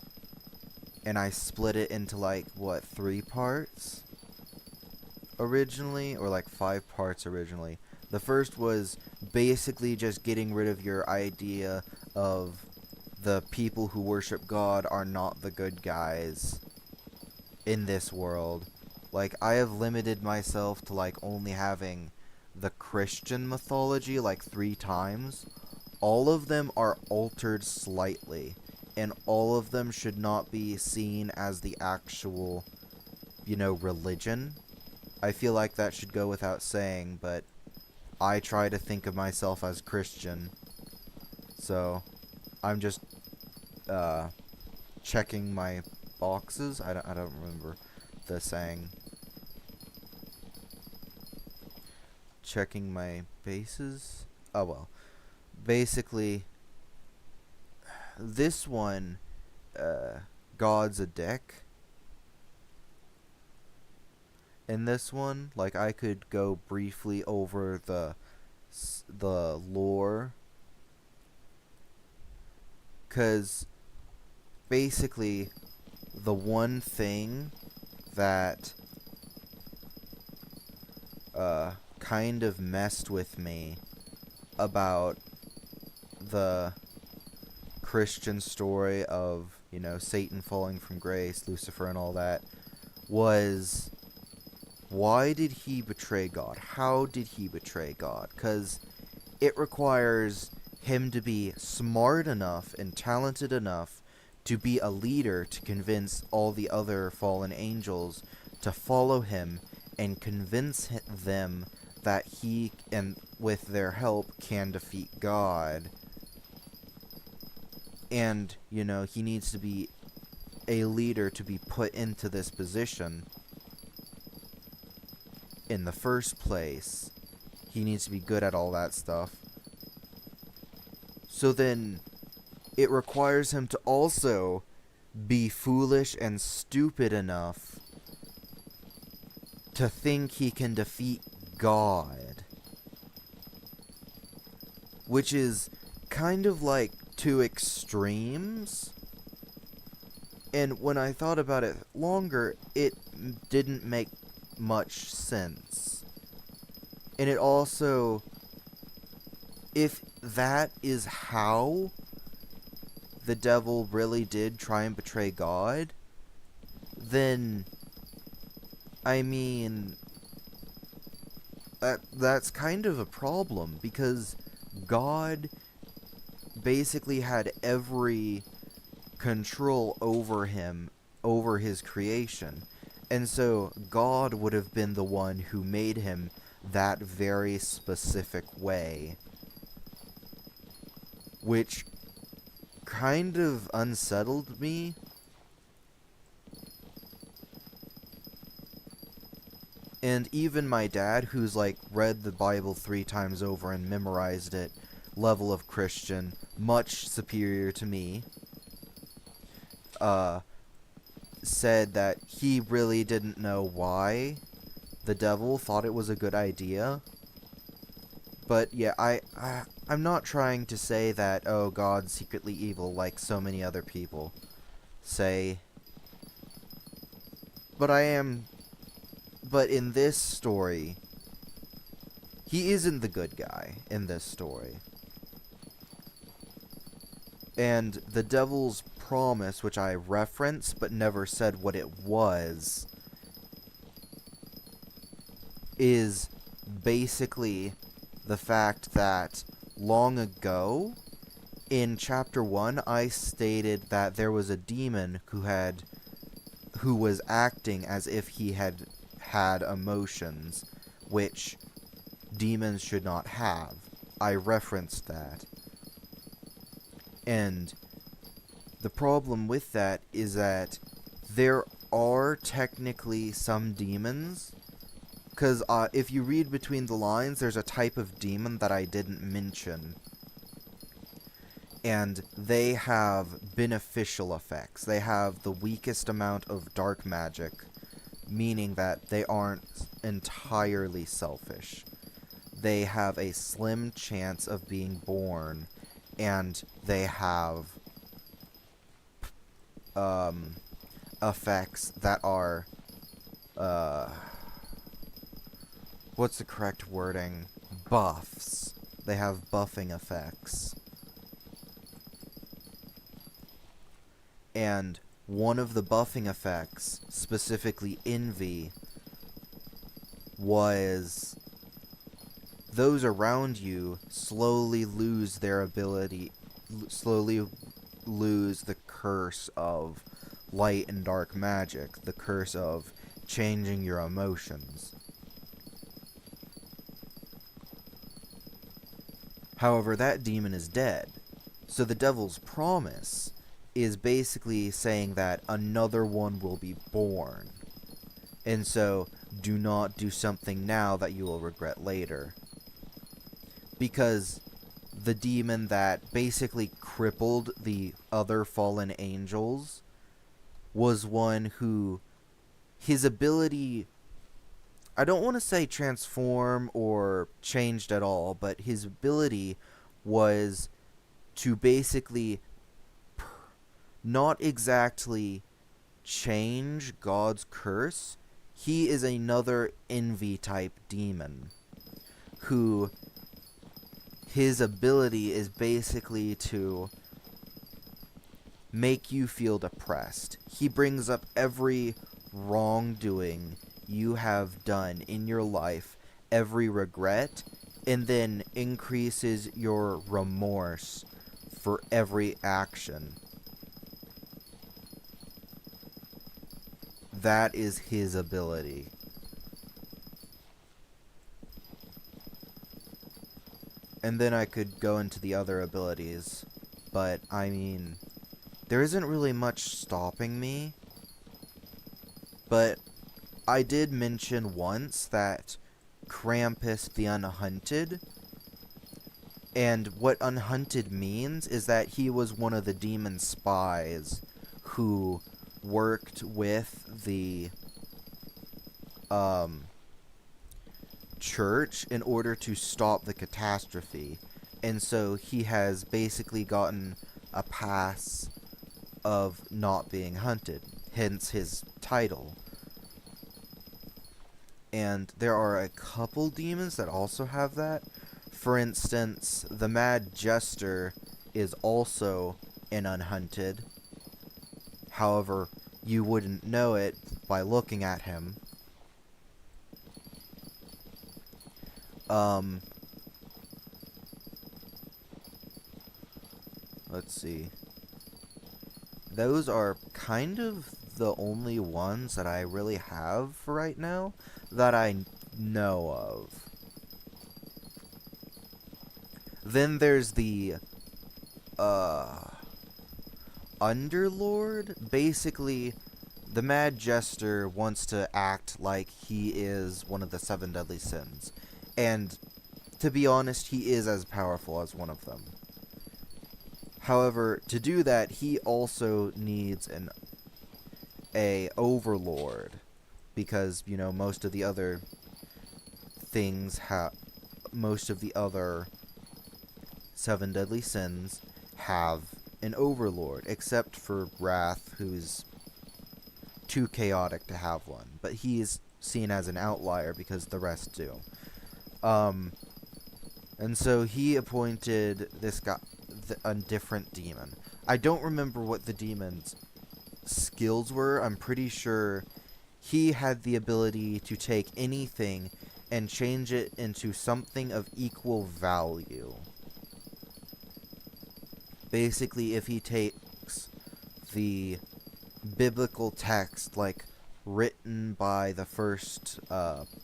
A: and I split it into like, what, 3 parts? Originally, or like 5 parts originally. The first was basically just getting rid of your idea of the people who worship God are not the good guys in this world. Like, I have limited myself to like only having the Christian mythology like 3 times. All of them are altered slightly, and all of them should not be seen as the actual, religion. I feel like that should go without saying, but I try to think of myself as Christian. So, I'm just checking my boxes. I don't remember the saying. Checking my bases. Oh well. Basically, this one, God's a dick. In this one, like, I could go briefly over the lore, 'cause basically the one thing that kind of messed with me about the Christian story of you know, Satan falling from grace, Lucifer and all that, was why did he betray God? How did he betray God? Because it requires him to be smart enough and talented enough to be a leader to convince all the other fallen angels to follow him and convince them that he, and with their help, can defeat God. And, you know, he needs to be a leader to be put into this position in the first place. He needs to be good at all that stuff. So then it requires him to also be foolish and stupid enough to think he can defeat God. Which is kind of like two extremes. And when I thought about it longer, it didn't make much sense. And it also, if that is how the devil really did try and betray God, then, I mean, that's kind of a problem, because God basically had every control over him, over his creation. And so God would have been the one who made him that very specific way. Which kind of unsettled me. And even my dad, who's like read the Bible 3 times over and memorized it, level of Christian, much superior to me, said that he really didn't know why the devil thought it was a good idea. But yeah, I'm not trying to say that, oh, God's secretly evil like so many other people say. But but in this story, he isn't the good guy in this story. And the devil's promise, which I referenced but never said what it was, is basically the fact that long ago, in chapter 1, I stated that there was a demon who was acting as if he had emotions, which demons should not have. I referenced that. And the problem with that is that there are technically some demons, because if you read between the lines, there's a type of demon that I didn't mention. And they have beneficial effects. They have the weakest amount of dark magic, meaning that they aren't entirely selfish. They have a slim chance of being born, and they have effects that are, what's the correct wording? Buffs. They have buffing effects. And one of the buffing effects, specifically envy, was those around you slowly lose their ability, slowly lose the curse of light and dark magic, the curse of changing your emotions. However, that demon is dead, so the devil's promise is basically saying that another one will be born. And so, do not do something now that you will regret later. Because the demon that basically crippled the other fallen angels was one who, his ability, I don't want to say transform or changed at all, but his ability was to basically not exactly change God's curse. He is another envy type demon who, his ability is basically to make you feel depressed. He brings up every wrongdoing you have done in your life, every regret, and then increases your remorse for every action. That is his ability. And then I could go into the other abilities, but I mean, there isn't really much stopping me. But I did mention once that Krampus the Unhunted, and what Unhunted means is that he was one of the demon spies who worked with the church in order to stop the catastrophe. And so he has basically gotten a pass of not being hunted, hence his title. And there are a couple demons that also have that. For instance, the Mad Jester is also an unhunted. However, you wouldn't know it by looking at him. Let's see. Those are kind of the only ones that I really have for right now that I know of. Then there's the Underlord. Basically, the Mad Jester wants to act like he is one of the 7 deadly sins. And to be honest, he is as powerful as one of them. However, to do that, he also needs a overlord, because, you know, most of the other most of the other 7 deadly sins have an overlord, except for Wrath, who's too chaotic to have one. But he's seen as an outlier because the rest do. And so he appointed this guy, a different demon. I don't remember what the demon's skills were. I'm pretty sure he had the ability to take anything and change it into something of equal value. Basically, if he takes the biblical text, like written by the first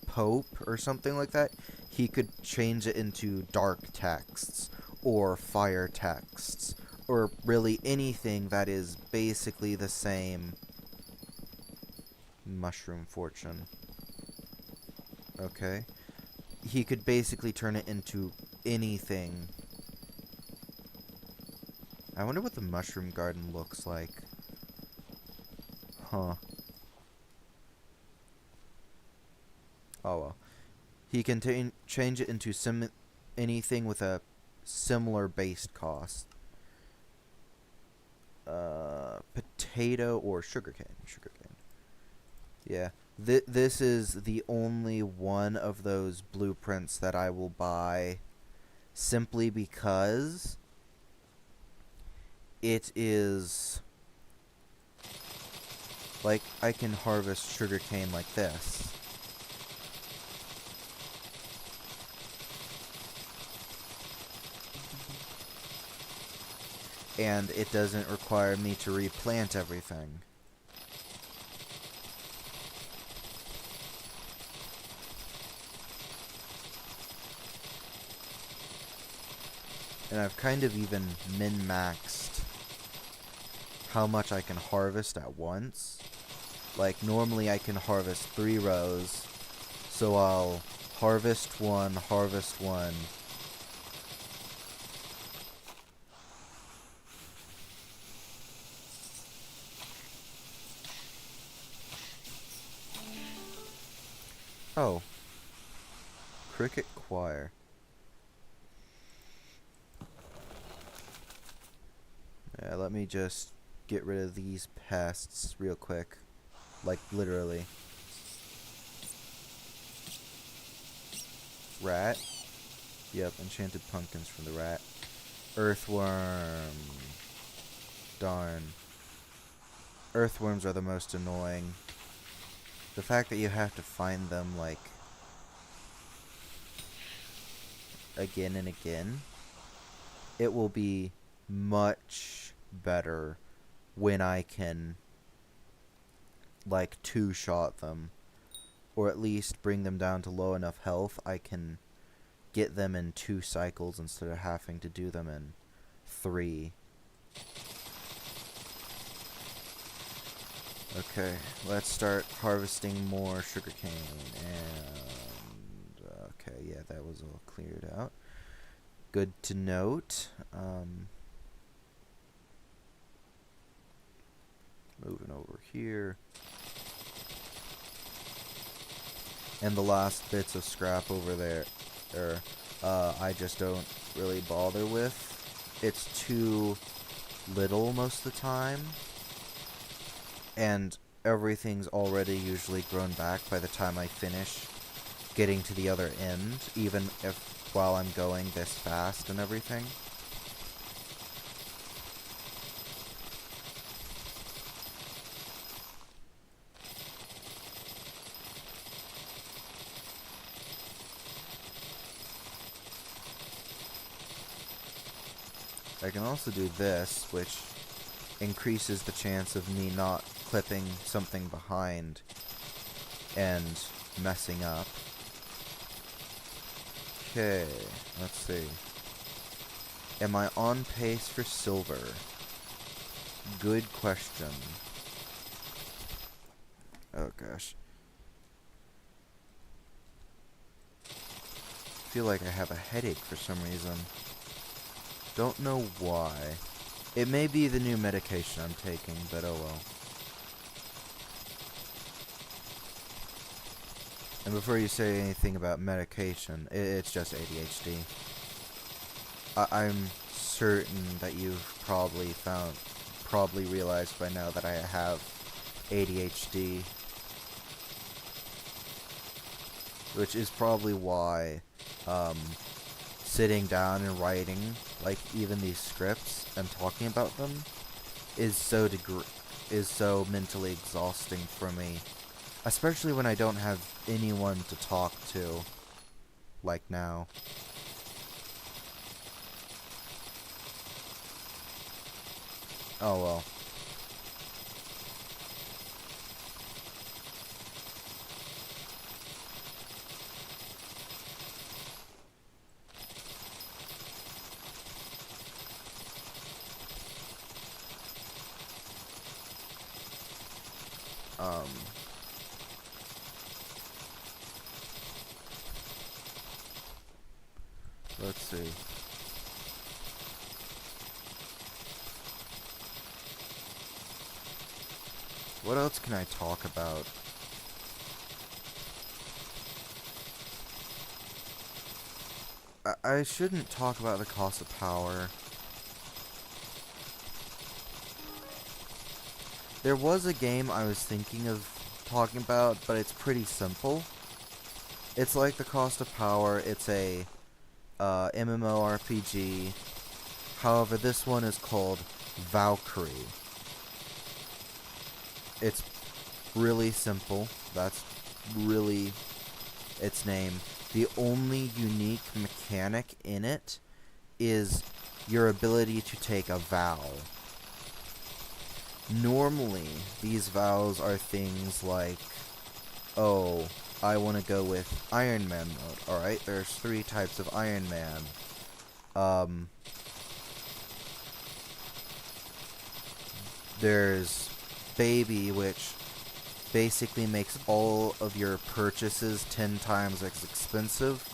A: pope or something like that, he could change it into dark texts or fire texts, or really anything that is basically the same. Mushroom fortune. Okay. He could basically turn it into anything. I wonder what the mushroom garden looks like. Huh. Oh well. He can change it into anything with a similar base cost. Potato or sugarcane. Sugarcane. Yeah. This is the only one of those blueprints that I will buy, simply because it is like I can harvest sugarcane like this. And it doesn't require me to replant everything. And I've kind of even min-maxed how much I can harvest at once. Like, normally I can harvest 3 rows, so I'll harvest one. Oh. Cricket Choir. Yeah, let me just get rid of these pests real quick. Like, literally. Rat. Yep, enchanted pumpkins from the rat. Earthworm. darn. Earthworms are the most annoying. The fact that you have to find them, like, again and again, it will be much better when I can, like, two-shot them. Or at least bring them down to low enough health I can get them in 2 cycles instead of having to do them in 3. Okay, let's start harvesting more sugarcane. And okay, yeah, that was all cleared out. Good to note. Moving over here. And the last bits of scrap over there, I just don't really bother with. It's too little most of the time. And everything's already usually grown back by the time I finish getting to the other end, even if while I'm going this fast and everything. I can also do this, which increases the chance of me not clipping something behind and messing up. Okay, let's see. Am I on pace for silver? Good question. Oh gosh. I feel like I have a headache for some reason. Don't know why. It may be the new medication I'm taking, but oh well. And before you say anything about medication, it's just ADHD. I'm certain that you've probably realized by now that I have ADHD. Which is probably why, sitting down and writing, like, even these scripts and talking about them is so mentally exhausting for me. Especially when I don't have anyone to talk to, like now. Oh well. Let's see. What else can I talk about? I shouldn't talk about the cost of power. There was a game I was thinking of talking about, but it's pretty simple. It's like the cost of power. It's a MMORPG. However, this one is called Valkyrie. It's really simple. That's really its name. The only unique mechanic in it is your ability to take a vow. Normally, these vows are things like, oh, I want to go with Iron Man mode. Alright, there's 3 types of Iron Man. There's Baby, which basically makes all of your purchases 10 times as expensive,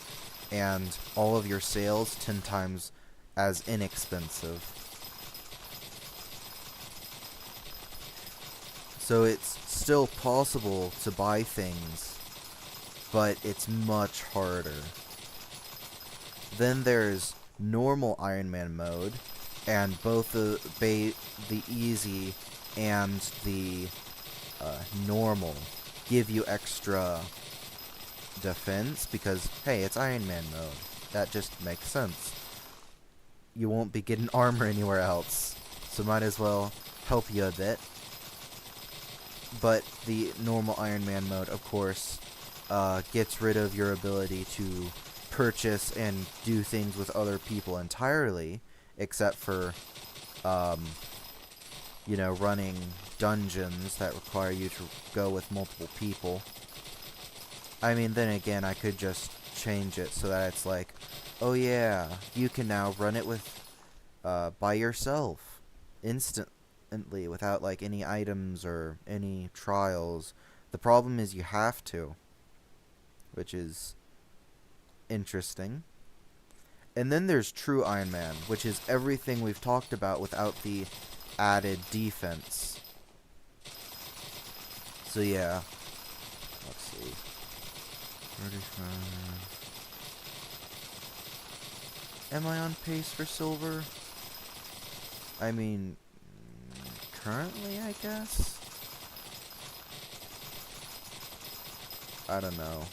A: and all of your sales 10 times as inexpensive. So it's still possible to buy things, but it's much harder. Then there's normal Iron Man mode, and both the easy and the normal give you extra defense because, hey, it's Iron Man mode. That just makes sense. You won't be getting armor anywhere else. so might as well help you a bit. But the normal Iron Man mode, of course, gets rid of your ability to purchase and do things with other people entirely, except for, you know, running dungeons that require you to go with multiple people. I mean, then again, I could just change it so that it's like, oh yeah, you can now run it with, by yourself, instantly, without, like, any items or any trials. The problem is you have to, which is interesting. And then there's True Iron Man, which is everything we've talked about without the added defense. So yeah, let's see. 35. Am I on pace for silver? I mean, currently, I guess? I don't know.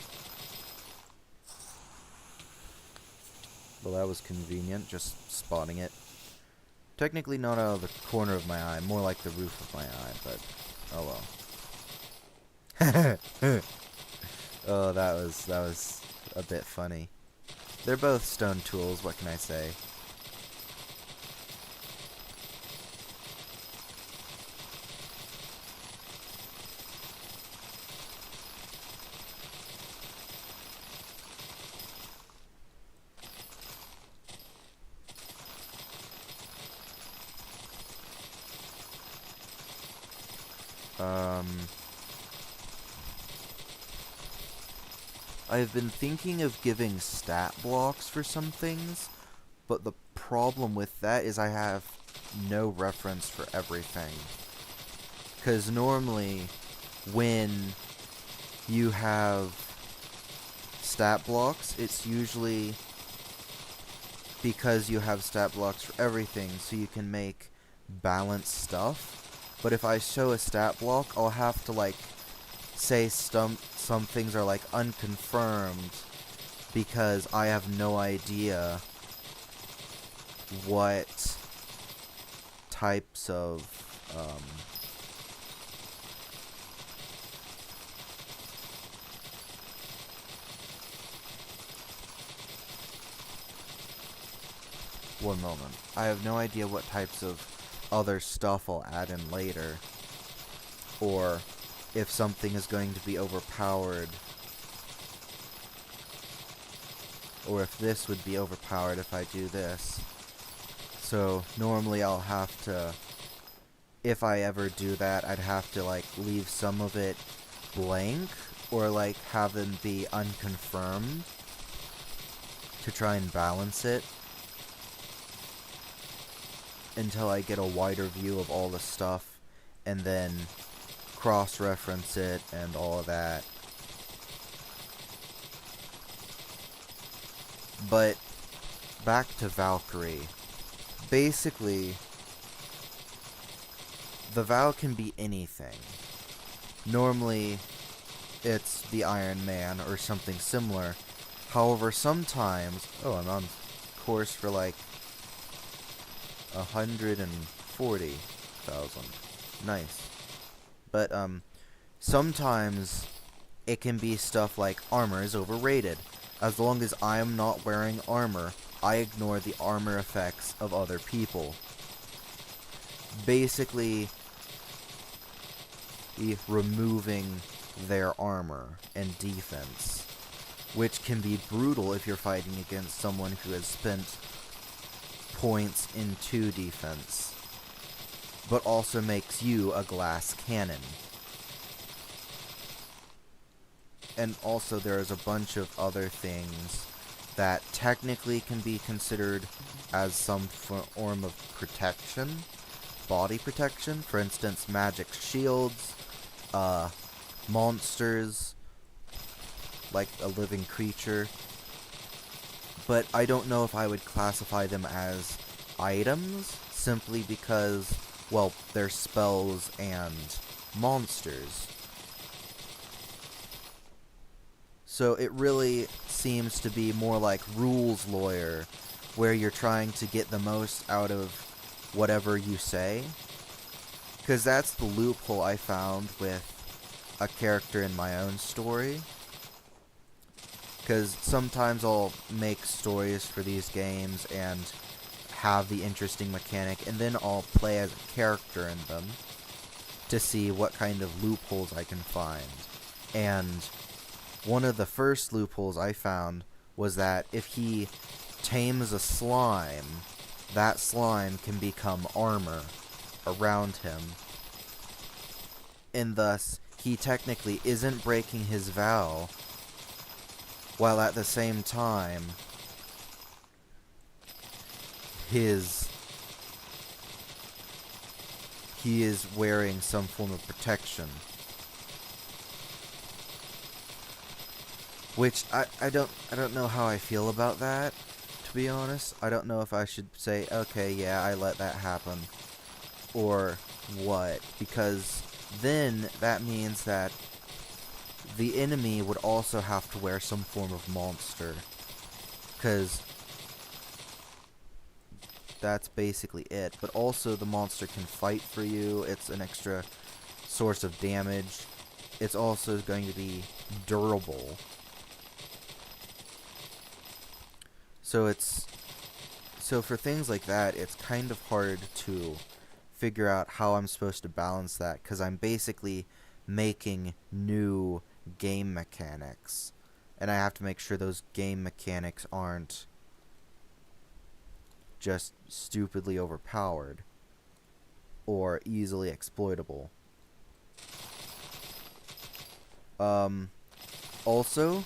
A: Well, that was convenient, just spotting it. Technically not out of the corner of my eye, more like the roof of my eye, but oh well. Oh, that was a bit funny. They're both stone tools, what can I say? I've been thinking of giving stat blocks for some things, but the problem with that is I have no reference for everything. Because normally, when you have stat blocks, it's usually because you have stat blocks for everything, so you can make balanced stuff. But if I show a stat block, I'll have to, like, say some things are, like, unconfirmed because I have no idea what types of, one moment. I have no idea what types of other stuff I'll add in later, or if something is going to be overpowered, or if this would be overpowered if I do this. So normally I'll have to, if I ever do that, I'd have to, like, leave some of it blank, or, like, have them be unconfirmed to try and balance it until I get a wider view of all the stuff, and then cross-reference it and all of that. But back to Valkyrie. Basically, the Val can be anything. Normally, it's the Iron Man or something similar. However, sometimes... Oh, I'm on course for, like, 140,000. Nice. But, sometimes it can be stuff like armor is overrated. As long as I'm not wearing armor, I ignore the armor effects of other people. Basically, removing their armor and defense, which can be brutal if you're fighting against someone who has spent points into defense, but also makes you a glass cannon. And also there's a bunch of other things that technically can be considered as some form of protection, body protection. For instance, magic shields, monsters, like a living creature. But I don't know if I would classify them as items, simply because, well, they're spells and monsters. So it really seems to be more like Rules Lawyer, where you're trying to get the most out of whatever you say. Because that's the loophole I found with a character in my own story. Because sometimes I'll make stories for these games and have the interesting mechanic, and then I'll play as a character in them to see what kind of loopholes I can find. And one of the first loopholes I found was that if he tames a slime, that slime can become armor around him. And thus, he technically isn't breaking his vow, while at the same time, he is wearing some form of protection. Which I don't know how I feel about that, to be honest. I don't know if I should say, okay, yeah, I let that happen, or what, because then that means that the enemy would also have to wear some form of monster, because that's basically it. But also the monster can fight for you, it's an extra source of damage, it's also going to be durable. So for things like that, it's kind of hard to figure out how I'm supposed to balance that, because I'm basically making new game mechanics, and I have to make sure those game mechanics aren't just stupidly overpowered or easily exploitable. Also,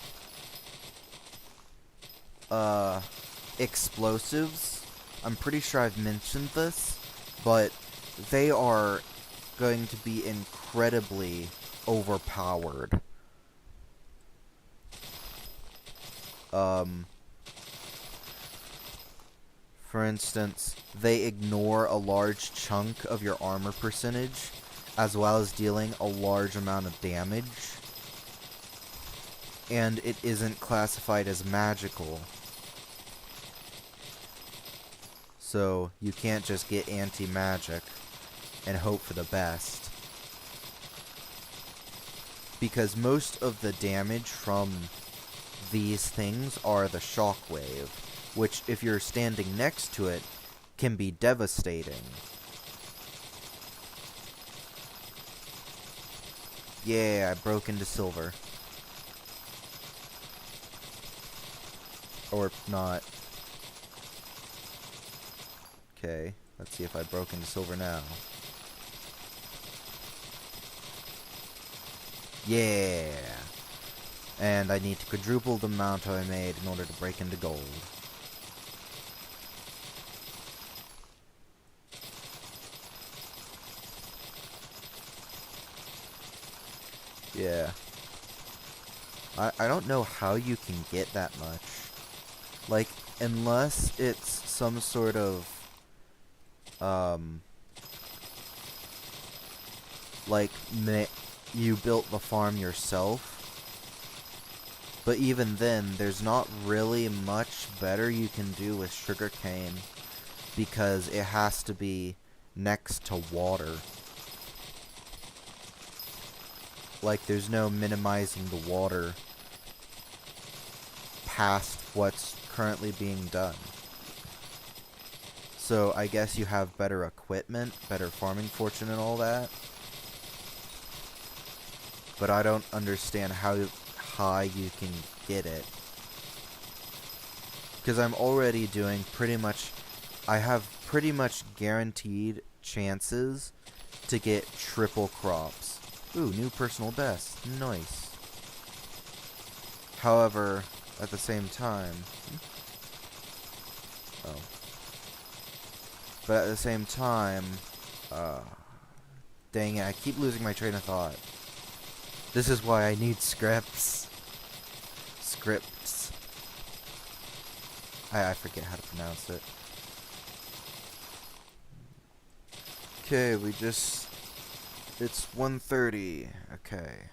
A: explosives, I'm pretty sure I've mentioned this, but they are going to be incredibly overpowered. For instance, they ignore a large chunk of your armor percentage, as well as dealing a large amount of damage, and it isn't classified as magical. So you can't just get anti-magic and hope for the best. Because most of the damage from these things are the shockwave, which, if you're standing next to it, can be devastating. Yeah, I broke into silver. Or not. Okay, let's see if I broke into silver now. Yeah! And I need to quadruple the amount I made in order to break into gold. Yeah. I don't know how you can get that much. Like, unless it's some sort of, like, you built the farm yourself. But even then, there's not really much better you can do with sugarcane, because it has to be next to water. Like, there's no minimizing the water past what's currently being done. So I guess you have better equipment, better farming fortune and all that. But I don't understand how high you can get it. Because I'm already doing pretty much... I have pretty much guaranteed chances to get triple crops. Ooh, new personal best. Nice. However, at the same time... Oh. But at the same time... dang it, I keep losing my train of thought. This is why I need scripts. Scripts. I forget how to pronounce it. Okay, we just... It's 1:30. Okay.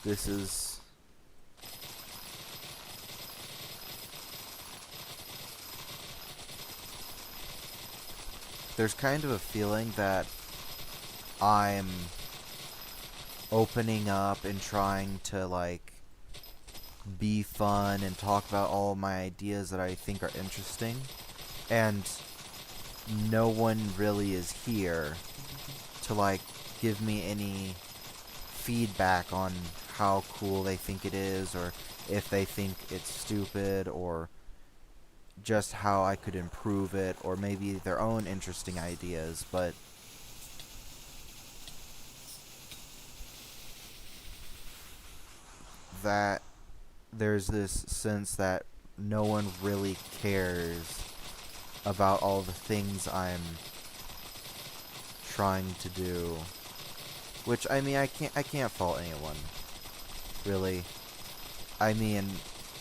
A: this is... There's kind of a feeling that I'm opening up and trying to, like, be fun and talk about all of my ideas that I think are interesting, and no one really is here to, like, give me any feedback on how cool they think it is, or if they think it's stupid, or just how I could improve it, or maybe their own interesting ideas. But that there's this sense that no one really cares about all the things I'm trying to do. Which, I mean, I can't fault anyone, really. I mean,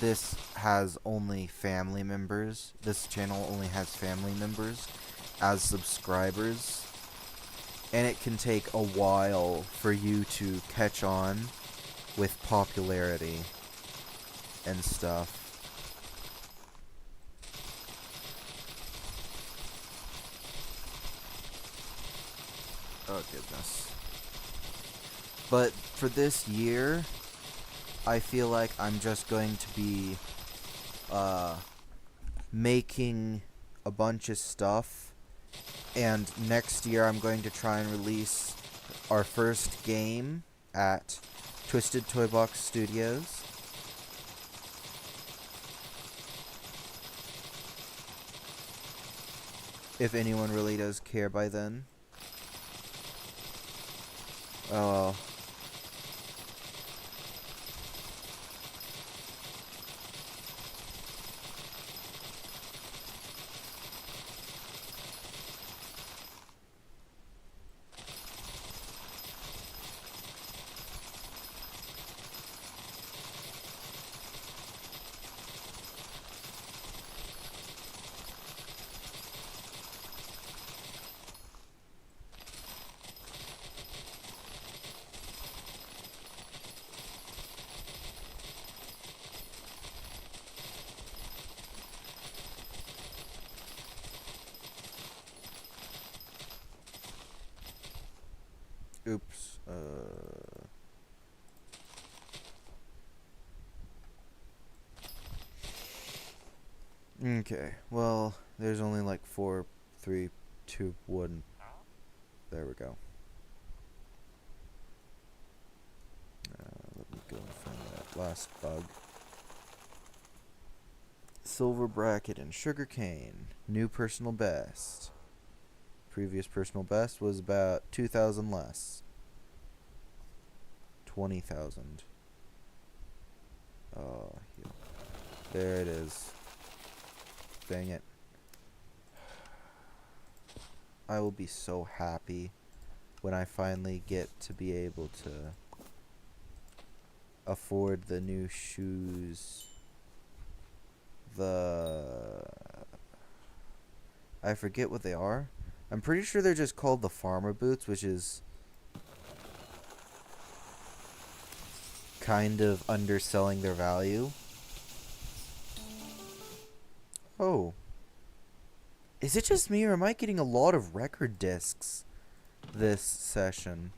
A: this has only family members. This channel only has family members as subscribers. And it can take a while for you to catch on with popularity and stuff. Oh, goodness. But for this year, I feel like I'm just going to be making a bunch of stuff, and next year I'm going to try and release our first game at Twisted Toy Box Studios. If anyone really does care by then. Oh, oops. Okay, well, there's only like 4, 3, 2, 1. There we go. Let me go and find that last bug. Silver bracket and sugarcane. New personal best. Previous personal best was about 2,000 less. 20,000. Oh, yeah. There it is. Dang it. I will be so happy when I finally get to be able to afford the new shoes. I forget what they are. I'm pretty sure they're just called the farmer boots, which is kind of underselling their value. Oh. Is it just me, or am I getting a lot of record discs this session?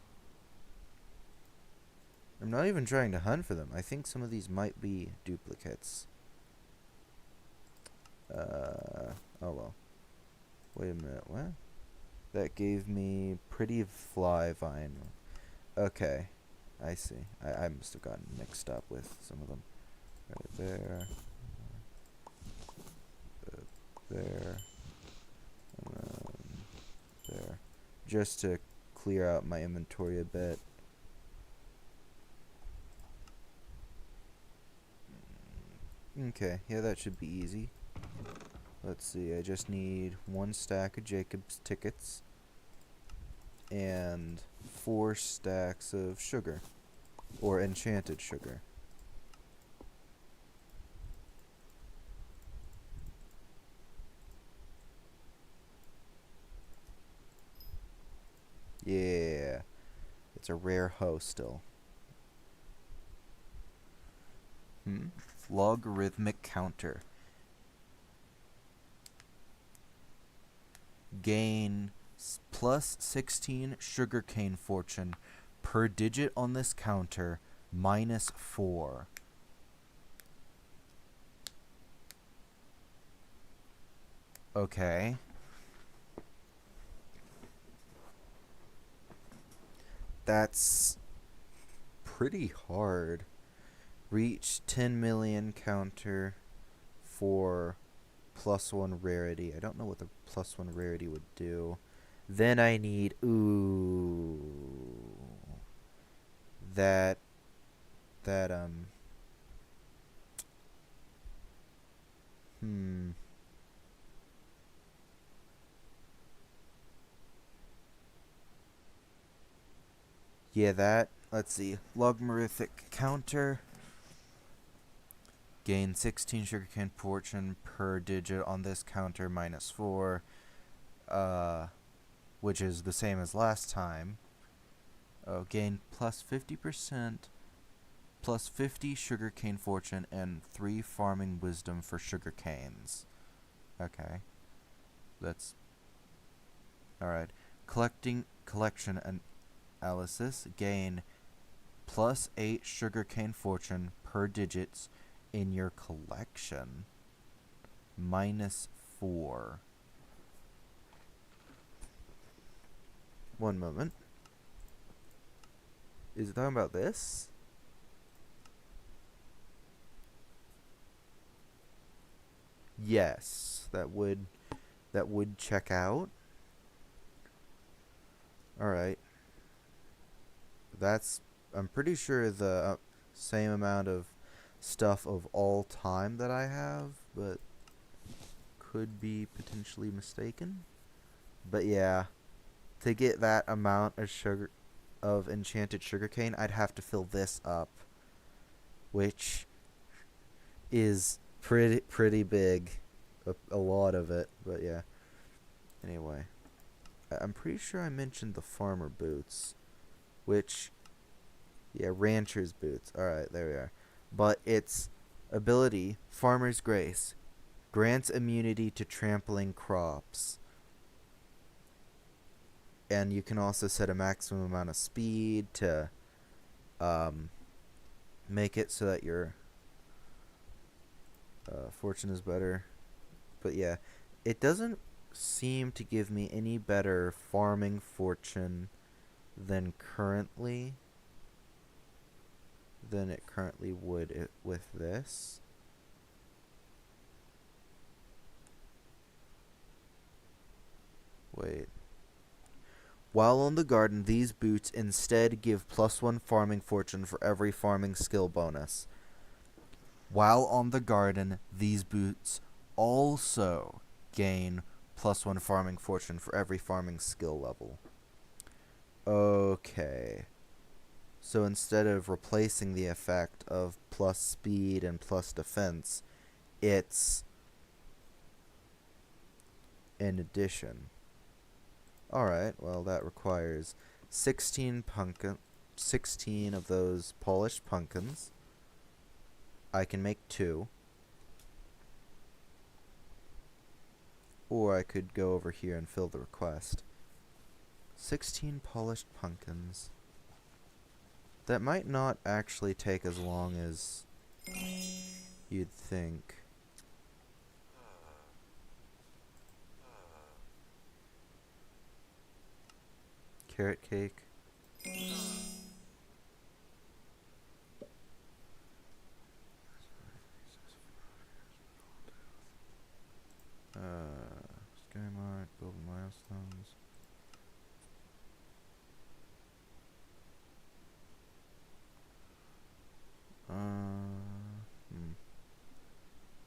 A: I'm not even trying to hunt for them. I think some of these might be duplicates. Oh well. Wait a minute, what? That gave me Pretty Fly Vinyl. Okay, I see. I must have gotten mixed up with some of them. Right there. There. There. Just to clear out my inventory a bit. Okay, yeah, that should be easy. Let's see, I just need 1 stack of Jacob's tickets and 4 stacks of sugar, or enchanted sugar. Yeah, it's a rare hoe still. Logarithmic counter. Gain plus 16 sugarcane fortune per digit on this counter, minus 4. Okay. That's pretty hard. Reach 10 million counter for +1 rarity. I don't know what the +1 rarity would do. Then I need, that, yeah, that, let's see, logarithmic counter, gain 16 sugarcane fortune per digit on this counter, minus 4, which is the same as last time. Oh, gain plus 50%, plus 50 sugarcane fortune, and 3 farming wisdom for sugarcanes. Okay. That's alright. Collection analysis. Gain plus 8 sugarcane fortune per digits in your collection. Minus 4. One moment. Is it talking about this? Yes, that would check out. Alright. That's, I'm pretty sure, the same amount of stuff of all time that I have, but could be potentially mistaken. But yeah, to get that amount of enchanted sugarcane, I'd have to fill this up, which is pretty big, a lot of it. But yeah. Anyway, I'm pretty sure I mentioned the farmer boots, which, yeah, rancher's boots. All right, there we are. But its ability, Farmer's Grace, grants immunity to trampling crops. And you can also set a maximum amount of speed to make it so that your fortune is better. But yeah, it doesn't seem to give me any better farming fortune than it currently would with this. Wait. While on the garden, these boots instead give +1 farming fortune for every farming skill bonus. While on the garden, these boots also gain +1 farming fortune for every farming skill level. Okay. So instead of replacing the effect of plus speed and plus defense, it's in addition. Alright, well that requires 16 of those polished pumpkins. I can make 2. Or I could go over here and fill the request. 16 polished pumpkins. That might not actually take as long as you'd think. Carrot cake. Skymark, build milestones.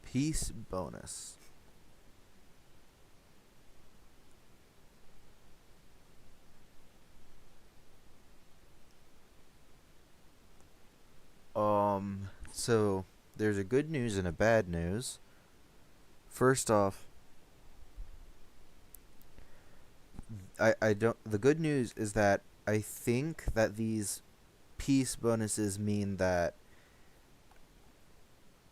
A: Peace bonus. So there's a good news and a bad news. First off, I don't. The good news is that I think that these peace bonuses mean that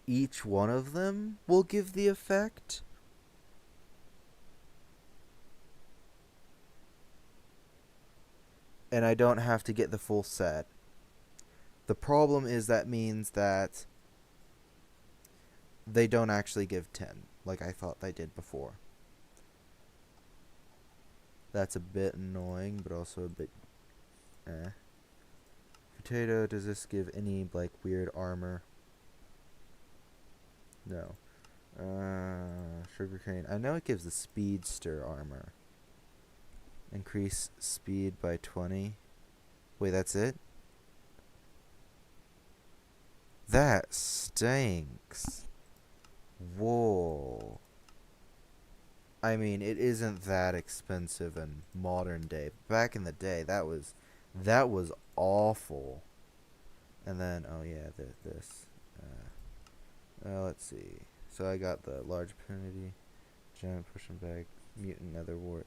A: each one of them will give the effect. And I don't have to get the full set. The problem is that means that they don't actually give 10, like I thought they did before. That's a bit annoying, but also a bit Potato, does this give any, like, weird armor? No. Sugarcane. I know it gives the speedster armor. Increase speed by 20. Wait, that's it? That stinks. Whoa. I mean, it isn't that expensive in modern day. Back in the day, that was awful. And then, oh yeah, this. Let's see. So I got the large affinity, giant pushing back, mutant netherwort.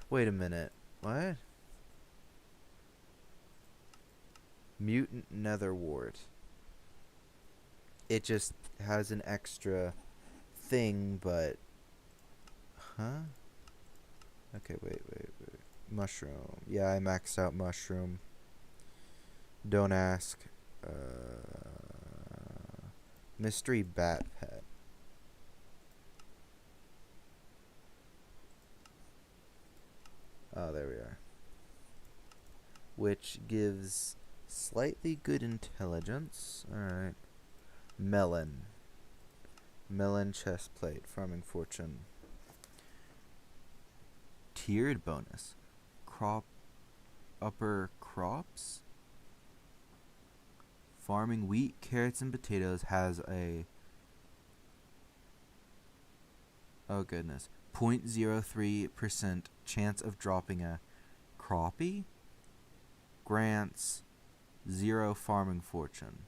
A: Wait a minute. What? Mutant netherwort. It just has an extra thing, but... Huh? Okay, wait. Mushroom. Yeah, I maxed out mushroom. Don't ask. Mystery bat pet. Oh, there we are. Which gives slightly good intelligence. Alright. Melon. Melon chest plate. Farming fortune. Tiered bonus. Crop. Upper crops. Farming wheat, carrots, and potatoes has a... Oh goodness. 0.03% chance of dropping a crappie. Grants 0 farming fortune.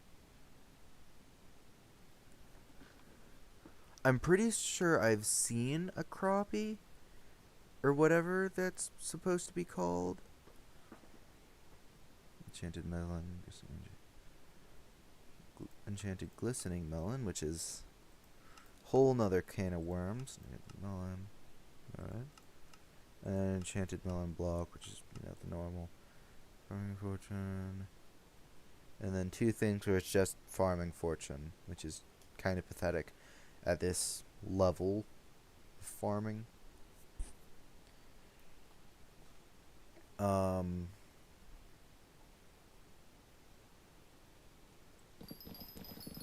A: I'm pretty sure I've seen a crappie, or whatever that's supposed to be called. Enchanted melon, enchanted glistening melon, which is whole nother can of worms. Melon, alright. And enchanted melon block, which is, you know, the normal farming fortune. And then 2 things where it's just farming fortune, which is kind of pathetic at this level of farming.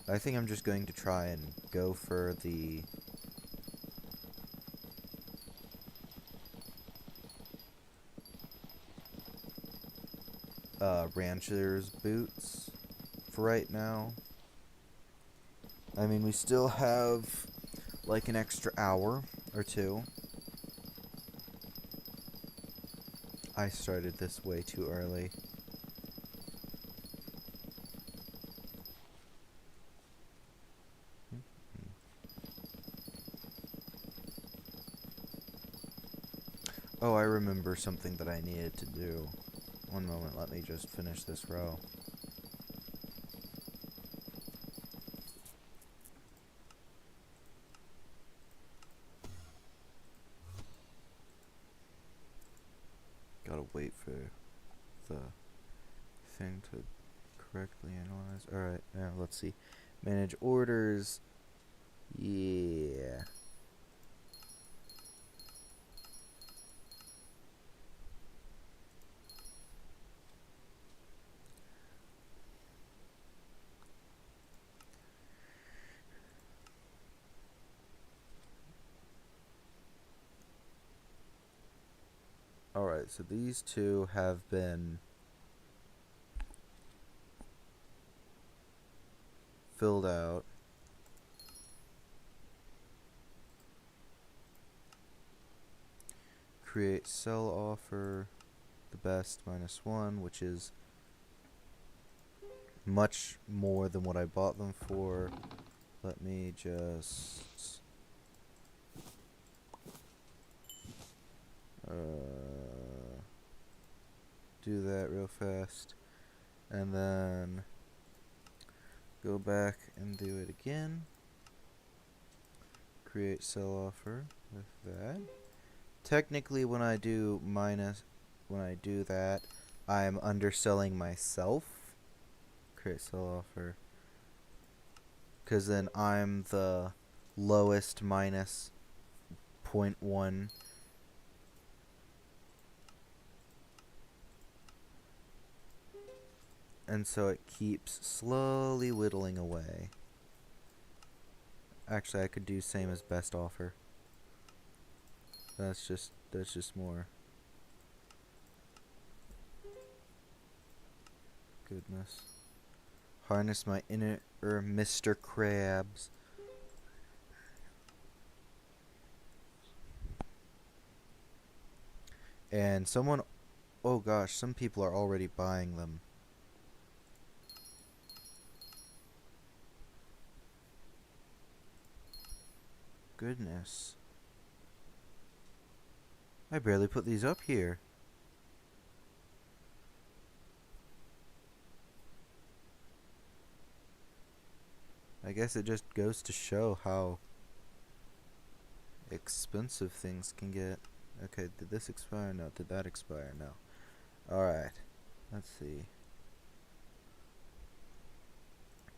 A: I think I'm just going to try and go for the rancher's boots for right now. I mean, we still have like an extra hour or 2. I started this way too early. Oh, I remember something that I needed to do. One moment, let me just finish this row. Gotta wait for the thing to correctly analyze. Alright, now let's see. Manage orders. Yeah. Alright, so these 2 have been filled out. Create sell offer, the best -1, which is much more than what I bought them for. Let me just do that real fast, and then go back and do it again. Create sell offer with that. Technically, when I do that, I'm underselling myself. Create sell offer. Because then I'm the lowest minus 0.1. And so it keeps slowly whittling away. Actually, I could do same as best offer. That's just more. Goodness. Harness my inner Mr. Krabs. And someone, oh gosh, some people are already buying them. Goodness. I barely put these up here. I guess it just goes to show how expensive things can get. Okay, did this expire? No. Did that expire? No. Alright. Let's see.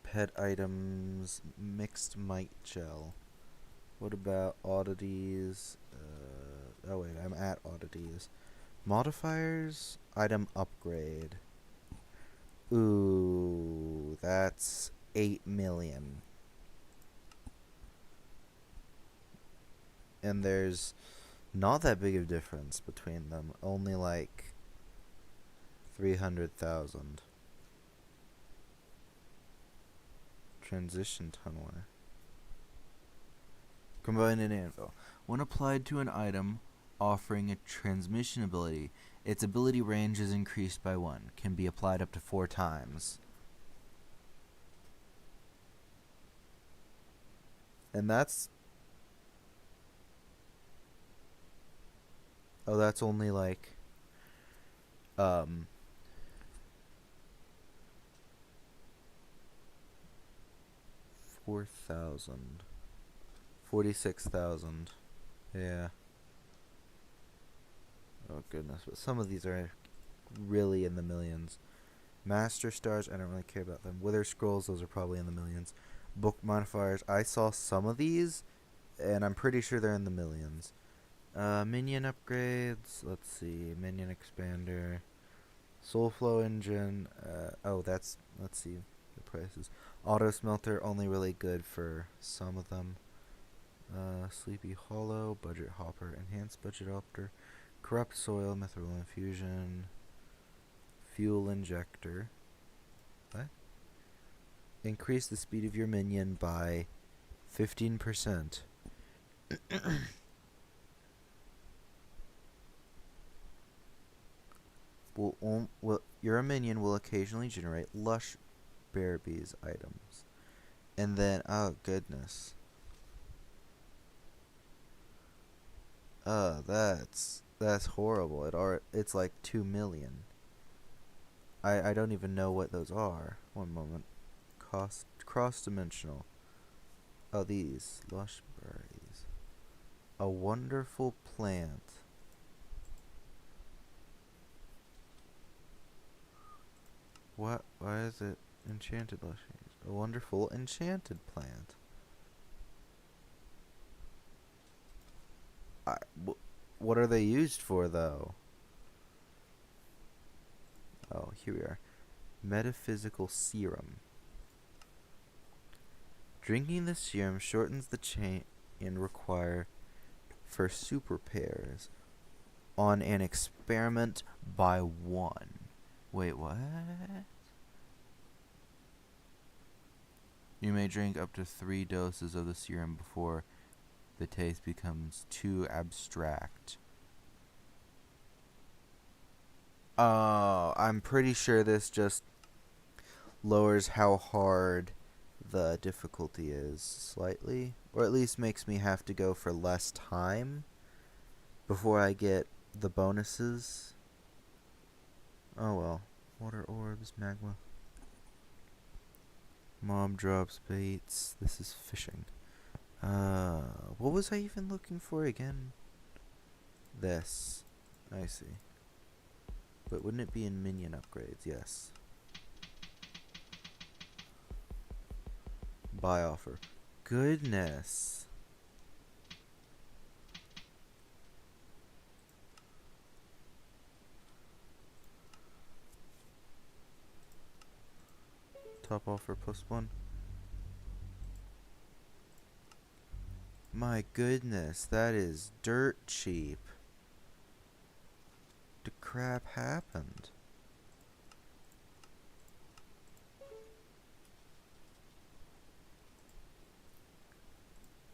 A: Pet items, mixed mite gel. What about oddities? Oh wait, I'm at oddities. Modifiers, item upgrade. Ooh, that's 8 million. And there's not that big of a difference between them. Only like 300,000. Transition tunneler. Combine an anvil. When applied to an item offering a transmission ability, its ability range is increased by 1. Can be applied up to 4 times. And that's... Oh, that's only like... 4,000. 46,000. Yeah. Oh goodness, but some of these are really in the millions. Master Stars, I don't really care about them. Wither Scrolls, those are probably in the millions. Book Modifiers, I saw some of these, and I'm pretty sure they're in the millions. Minion upgrades, let's see, Minion Expander. Soulflow Engine, let's see the prices. Auto Smelter, only really good for some of them. Sleepy Hollow, Budget Hopper, Enhanced Budget Hopper, Corrupt Soil, Mithril Infusion, Fuel Injector. What? Increase the speed of your minion by 15%. Your minion will occasionally generate Lush Bearbees items. And then, oh goodness. That's horrible. It's like 2 million. I don't even know what those are. One moment. Cross-dimensional. Oh, these. Lush berries. A wonderful plant. What? Why is it enchanted lush berries? A wonderful enchanted plant. What are they used for, though? Oh, here we are. Metaphysical serum. Drinking the serum shortens the chain required for super pairs on an experiment by 1. Wait, what? You may drink up to 3 doses of the serum before the taste becomes too abstract. Oh, I'm pretty sure this just lowers how hard the difficulty is slightly, or at least makes me have to go for less time before I get the bonuses. Oh well. Water orbs, magma. Mob drops baits. This is fishing. What was I even looking for again? This. I see. But wouldn't it be in minion upgrades? Yes. Buy offer. Goodness. Top offer +1. My goodness, that is dirt cheap. The crap happened?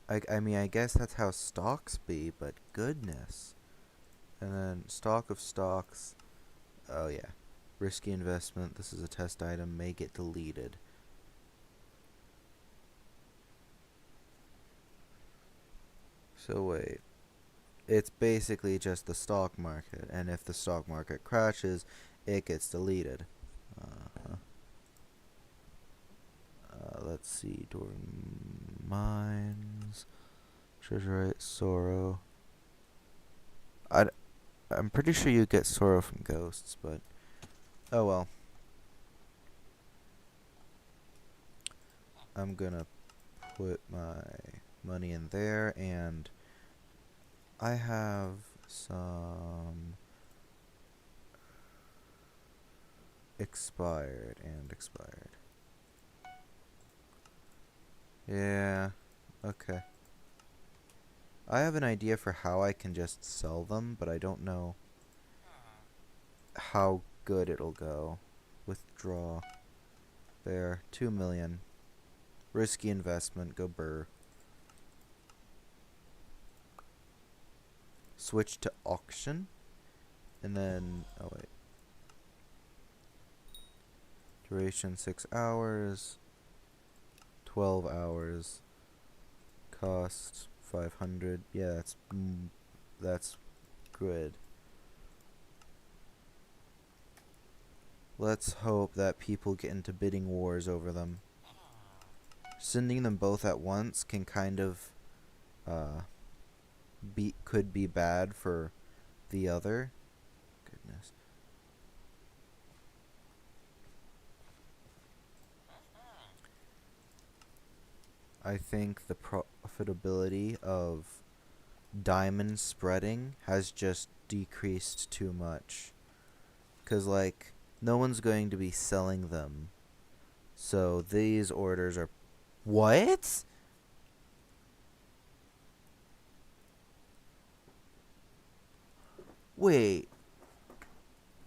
A: I mean, I guess that's how stocks be, but goodness. And then stock of stocks. Oh yeah. Risky investment. This is a test item. May get deleted. So wait. It's basically just the stock market. And if the stock market crashes, it gets deleted. Let's see. During mines. Treasurite. Sorrow. I'm pretty sure you get sorrow from ghosts, but oh well. I'm gonna put my money in there, and I have some expired and expired. Yeah, okay. I have an idea for how I can just sell them, but I don't know how good it'll go. Withdraw. There, 2 million. Risky investment, go burr. Switch to auction. And then, oh wait. Duration 6 hours. 12 hours. Cost 500. Yeah, that's good. Let's hope that people get into bidding wars over them. Sending them both at once can kind of could be bad for the other. Goodness. I think the profitability of diamond spreading has just decreased too much. 'Cause like no one's going to be selling them. So these orders are what? Wait.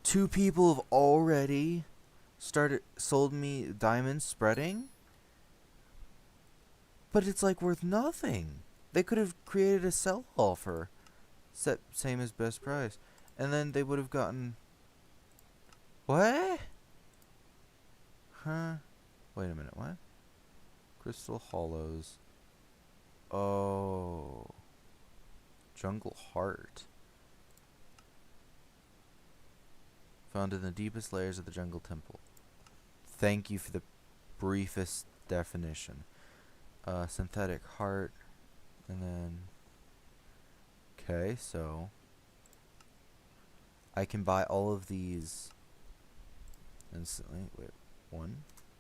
A: 2 people have already sold me diamond spreading? But it's like worth nothing. They could have created a sell offer. Set same as best price. And then they would have gotten what? Huh? Wait a minute, what? Crystal Hollows. Oh. Jungle Heart. Found in the deepest layers of the jungle temple. Thank you for the briefest definition. Synthetic heart. And then okay, so I can buy all of these instantly. Wait, 1,